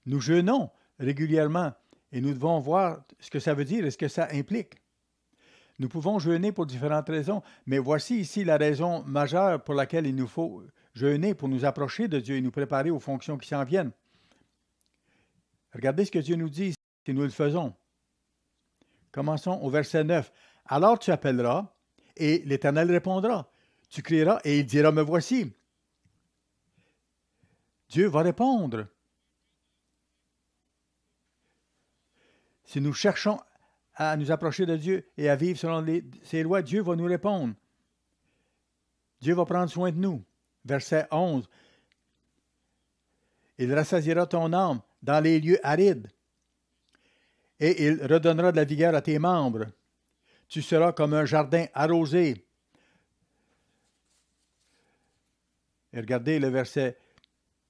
Nous jeûnons régulièrement et nous devons voir ce que ça veut dire et ce que ça implique. Nous pouvons jeûner pour différentes raisons, mais voici ici la raison majeure pour laquelle il nous faut jeûner, pour nous approcher de Dieu et nous préparer aux fonctions qui s'en viennent. Regardez ce que Dieu nous dit si nous le faisons. Commençons au verset 9. « Alors tu appelleras, et l'Éternel répondra. Tu crieras, et il dira, me voici. » Dieu va répondre. Si nous cherchons à nous approcher de Dieu et à vivre selon ses lois, Dieu va nous répondre. Dieu va prendre soin de nous. Verset 11. « Il rassasiera ton âme dans les lieux arides, et il redonnera de la vigueur à tes membres. Tu seras comme un jardin arrosé. » Et regardez le verset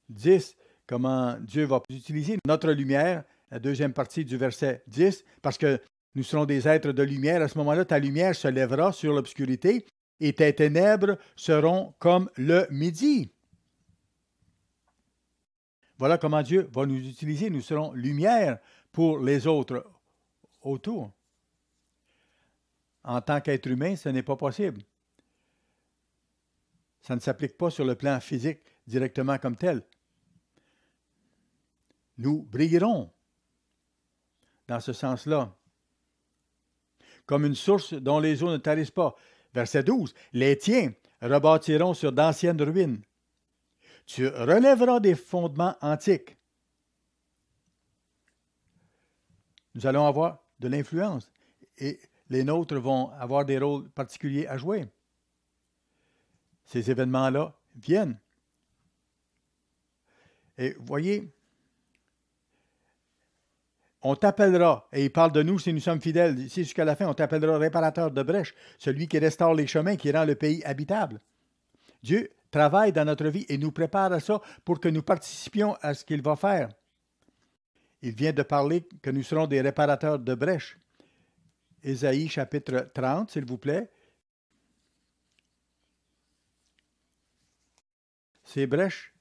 10, comment Dieu va utiliser notre lumière, la deuxième partie du verset 10, parce que Nous serons des êtres de lumière. À ce moment-là, ta lumière se lèvera sur l'obscurité et tes ténèbres seront comme le midi. Voilà comment Dieu va nous utiliser. Nous serons lumière pour les autres autour. En tant qu'être humain, ce n'est pas possible. Ça ne s'applique pas sur le plan physique directement comme tel. Nous brillerons dans ce sens-là. Comme une source dont les eaux ne tarissent pas. Verset 12. Les tiens rebâtiront sur d'anciennes ruines. Tu relèveras des fondements antiques. Nous allons avoir de l'influence et les nôtres vont avoir des rôles particuliers à jouer. Ces événements-là viennent. Et voyez, on t'appellera, et il parle de nous si nous sommes fidèles, ici jusqu'à la fin, on t'appellera réparateur de brèches, celui qui restaure les chemins, qui rend le pays habitable. Dieu travaille dans notre vie et nous prépare à ça pour que nous participions à ce qu'il va faire. Il vient de parler que nous serons des réparateurs de brèches. Ésaïe chapitre 30, s'il vous plaît. Ces brèches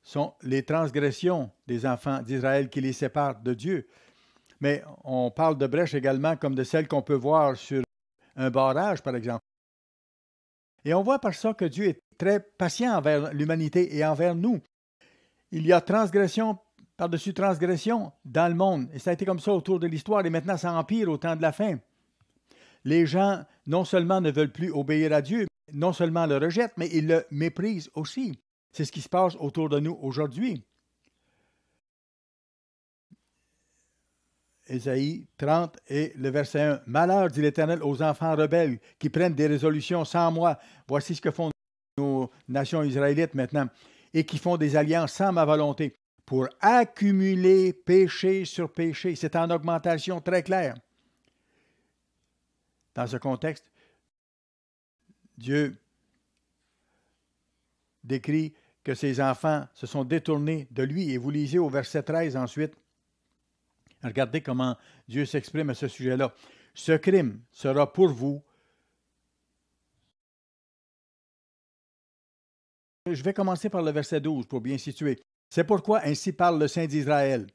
sont les transgressions des enfants d'Israël qui les séparent de Dieu. Mais on parle de brèches également comme de celles qu'on peut voir sur un barrage, par exemple. Et on voit par ça que Dieu est très patient envers l'humanité et envers nous. Il y a transgression par-dessus transgression dans le monde. Et ça a été comme ça autour de l'histoire et maintenant ça empire au temps de la fin. Les gens non seulement ne veulent plus obéir à Dieu, non seulement le rejettent, mais ils le méprisent aussi. C'est ce qui se passe autour de nous aujourd'hui. Ésaïe 30 et le verset 1. « Malheur, dit l'Éternel, aux enfants rebelles qui prennent des résolutions sans moi. Voici ce que font nos nations israélites maintenant. Et qui font des alliances sans ma volonté pour accumuler péché sur péché. » C'est en augmentation très claire. Dans ce contexte, Dieu décrit que ses enfants se sont détournés de lui. Et vous lisez au verset 13 ensuite. Regardez comment Dieu s'exprime à ce sujet-là. « Ce crime sera pour vous. » Je vais commencer par le verset 12 pour bien situer. « C'est pourquoi ainsi parle le Saint d'Israël.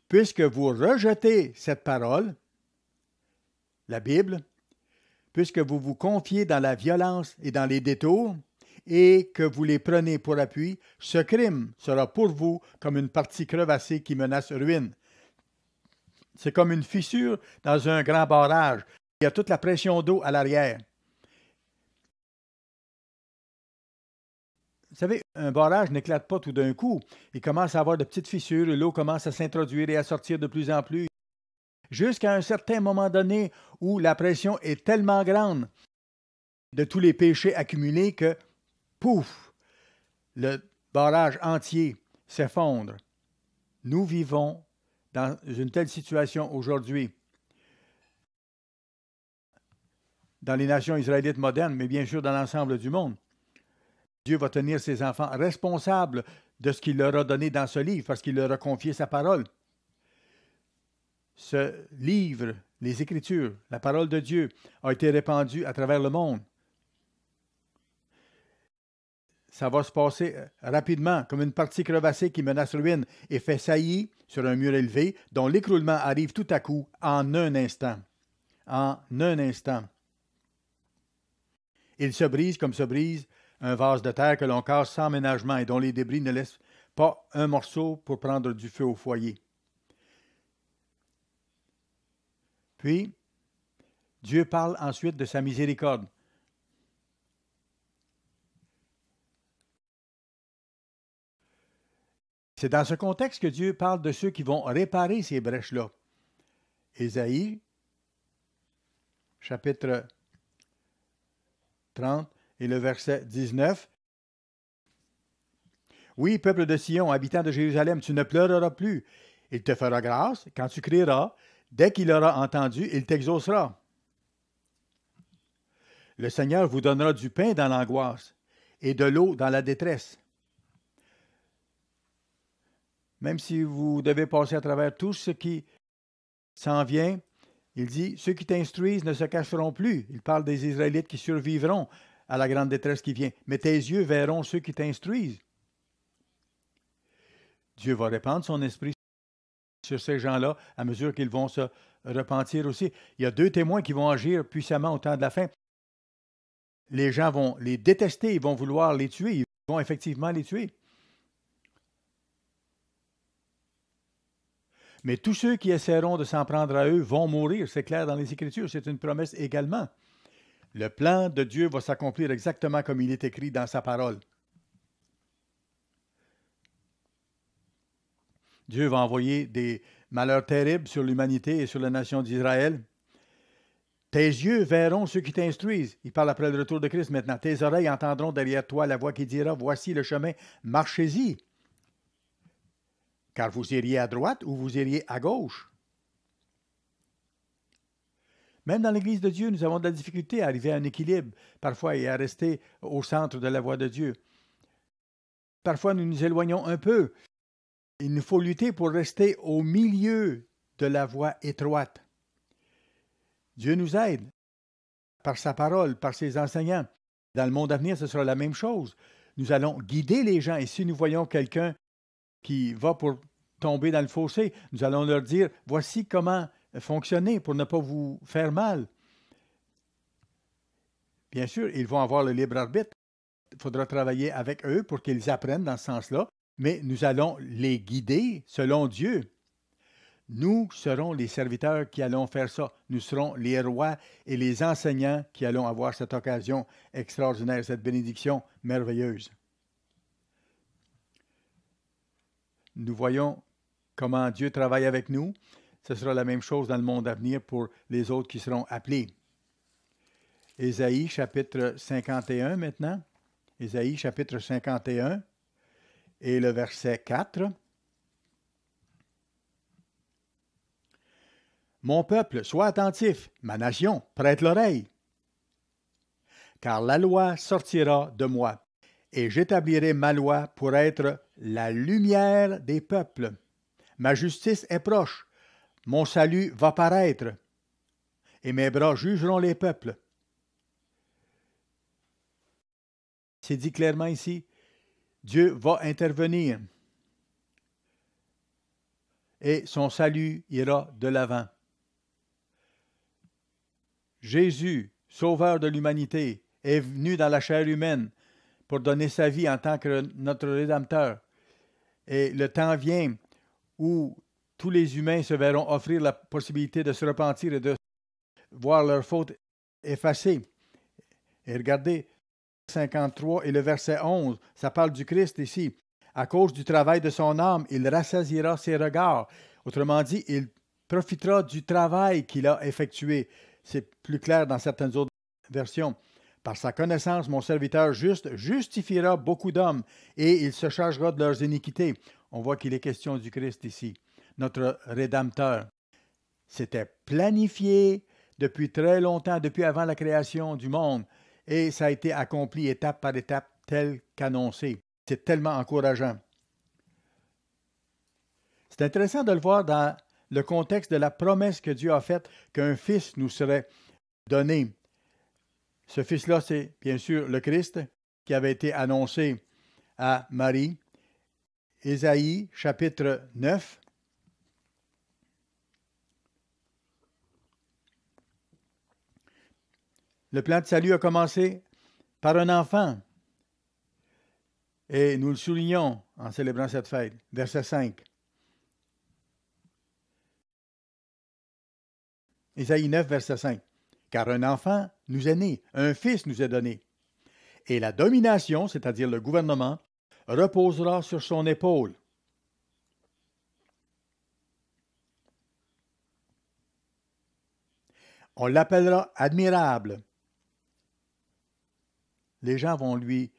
Puisque vous rejetez cette parole, la Bible, puisque vous vous confiez dans la violence et dans les détours, et que vous les prenez pour appui, ce crime sera pour vous comme une partie crevassée qui menace ruine. » C'est comme une fissure dans un grand barrage. Il y a toute la pression d'eau à l'arrière. Vous savez, un barrage n'éclate pas tout d'un coup. Il commence à avoir de petites fissures et l'eau commence à s'introduire et à sortir de plus en plus. Jusqu'à un certain moment donné où la pression est tellement grande de tous les péchés accumulés que, pouf, le barrage entier s'effondre. Nous vivons dans une telle situation aujourd'hui, dans les nations israélites modernes, mais bien sûr dans l'ensemble du monde. Dieu va tenir ses enfants responsables de ce qu'il leur a donné dans ce livre, parce qu'il leur a confié sa parole. Ce livre, les Écritures, la parole de Dieu, a été répandue à travers le monde. Ça va se passer rapidement, comme une partie crevassée qui menace ruine et fait saillie sur un mur élevé, dont l'écroulement arrive tout à coup en un instant. En un instant. Il se brise comme se brise un vase de terre que l'on casse sans ménagement et dont les débris ne laissent pas un morceau pour prendre du feu au foyer. Puis, Dieu parle ensuite de sa miséricorde. C'est dans ce contexte que Dieu parle de ceux qui vont réparer ces brèches-là. Ésaïe, chapitre 30 et le verset 19. « Oui, peuple de Sion, habitant de Jérusalem, tu ne pleureras plus. Il te fera grâce quand tu crieras. Dès qu'il aura entendu, il t'exaucera. Le Seigneur vous donnera du pain dans l'angoisse et de l'eau dans la détresse. » Même si vous devez passer à travers tout ce qui s'en vient, Il dit, ceux qui t'instruisent ne se cacheront plus. Il parle des Israélites qui survivront à la grande détresse qui vient. Mais tes yeux verront ceux qui t'instruisent. Dieu va répandre son esprit sur ces gens-là à mesure qu'ils vont se repentir aussi. Il y a 2 témoins qui vont agir puissamment au temps de la fin. Les gens vont les détester, ils vont vouloir les tuer, ils vont effectivement les tuer. Mais tous ceux qui essaieront de s'en prendre à eux vont mourir, c'est clair dans les Écritures, c'est une promesse également. Le plan de Dieu va s'accomplir exactement comme il est écrit dans sa parole. Dieu va envoyer des malheurs terribles sur l'humanité et sur la nation d'Israël. Tes yeux verront ceux qui t'instruisent. Il parle après le retour de Christ maintenant. Tes oreilles entendront derrière toi la voix qui dira, voici le chemin, marchez-y. Car vous iriez à droite ou vous iriez à gauche. Même dans l'Église de Dieu, nous avons de la difficulté à arriver à un équilibre, parfois, et à rester au centre de la voie de Dieu. Parfois, nous nous éloignons un peu. Il nous faut lutter pour rester au milieu de la voie étroite. Dieu nous aide par sa parole, par ses enseignants. Dans le monde à venir, ce sera la même chose. Nous allons guider les gens, et si nous voyons quelqu'un qui va pour tomber dans le fossé, nous allons leur dire, voici comment fonctionner pour ne pas vous faire mal. Bien sûr, ils vont avoir le libre arbitre. Il faudra travailler avec eux pour qu'ils apprennent dans ce sens-là, mais nous allons les guider selon Dieu. Nous serons les serviteurs qui allons faire ça. Nous serons les rois et les enseignants qui allons avoir cette occasion extraordinaire, cette bénédiction merveilleuse. Nous voyons comment Dieu travaille avec nous. Ce sera la même chose dans le monde à venir pour les autres qui seront appelés. Ésaïe, chapitre 51 maintenant. Ésaïe, chapitre 51 et le verset 4. Mon peuple, sois attentif, ma nation, prête l'oreille. Car la loi sortira de moi, et j'établirai ma loi pour être la lumière des peuples. Ma justice est proche, mon salut va paraître, et mes bras jugeront les peuples. C'est dit clairement ici, Dieu va intervenir, et son salut ira de l'avant. Jésus, sauveur de l'humanité, est venu dans la chair humaine pour donner sa vie en tant que notre Rédempteur. Et le temps vient où tous les humains se verront offrir la possibilité de se repentir et de voir leurs fautes effacées. Et regardez, 53 et le verset 11, ça parle du Christ ici. À cause du travail de son âme, il rassasiera ses regards. Autrement dit, il profitera du travail qu'il a effectué. C'est plus clair dans certaines autres versions. Par sa connaissance, mon serviteur juste justifiera beaucoup d'hommes et il se chargera de leurs iniquités. On voit qu'il est question du Christ ici, notre Rédempteur. C'était planifié depuis très longtemps, depuis avant la création du monde, et ça a été accompli étape par étape, tel qu'annoncé. C'est tellement encourageant. C'est intéressant de le voir dans le contexte de la promesse que Dieu a faite qu'un fils nous serait donné. Ce fils-là, c'est bien sûr le Christ qui avait été annoncé à Marie. Ésaïe, chapitre 9. Le plan de salut a commencé par un enfant. Et nous le soulignons en célébrant cette fête. Verset 5. Ésaïe 9, verset 5. Car un enfant nous est né, un fils nous est donné. Et la domination, c'est-à-dire le gouvernement, reposera sur son épaule. On l'appellera admirable. Les gens vont lui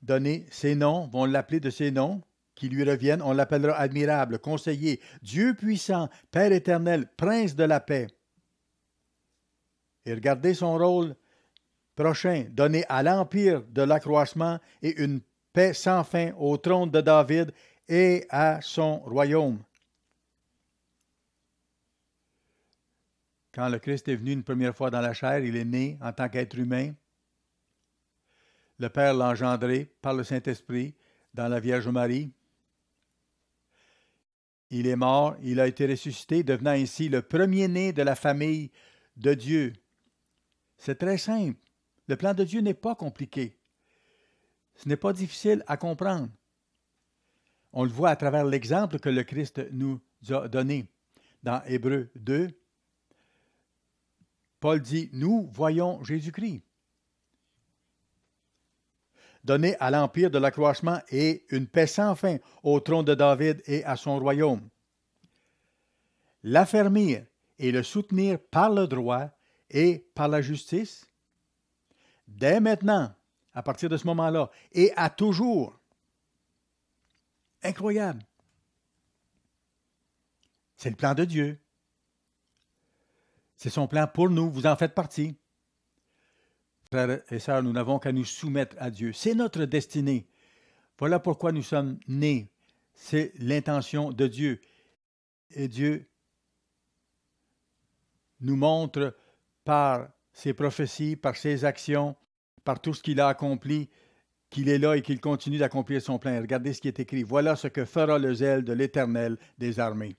donner ses noms, vont l'appeler de ses noms qui lui reviennent. On l'appellera admirable, conseiller, Dieu puissant, Père éternel, prince de la paix. Et regardez son rôle prochain, donner à l'empire de l'accroissement et une paix sans fin au trône de David et à son royaume. Quand le Christ est venu une première fois dans la chair, il est né en tant qu'être humain. Le Père l'a engendré par le Saint-Esprit dans la Vierge Marie. Il est mort, il a été ressuscité, devenant ainsi le premier-né de la famille de Dieu. C'est très simple. Le plan de Dieu n'est pas compliqué. Ce n'est pas difficile à comprendre. On le voit à travers l'exemple que le Christ nous a donné. Dans Hébreux 2, Paul dit « Nous voyons Jésus-Christ » donné à l'empire de l'accroissement et une paix sans fin au trône de David et à son royaume. L'affermir et le soutenir par le droit et par la justice, dès maintenant, à partir de ce moment-là, et à toujours. Incroyable. C'est le plan de Dieu. C'est son plan pour nous, vous en faites partie. Frères et sœurs, nous n'avons qu'à nous soumettre à Dieu. C'est notre destinée. Voilà pourquoi nous sommes nés. C'est l'intention de Dieu. Et Dieu nous montre par ses prophéties, par ses actions, par tout ce qu'il a accompli, qu'il est là et qu'il continue d'accomplir son plan. Regardez ce qui est écrit. Voilà ce que fera le zèle de l'Éternel des armées.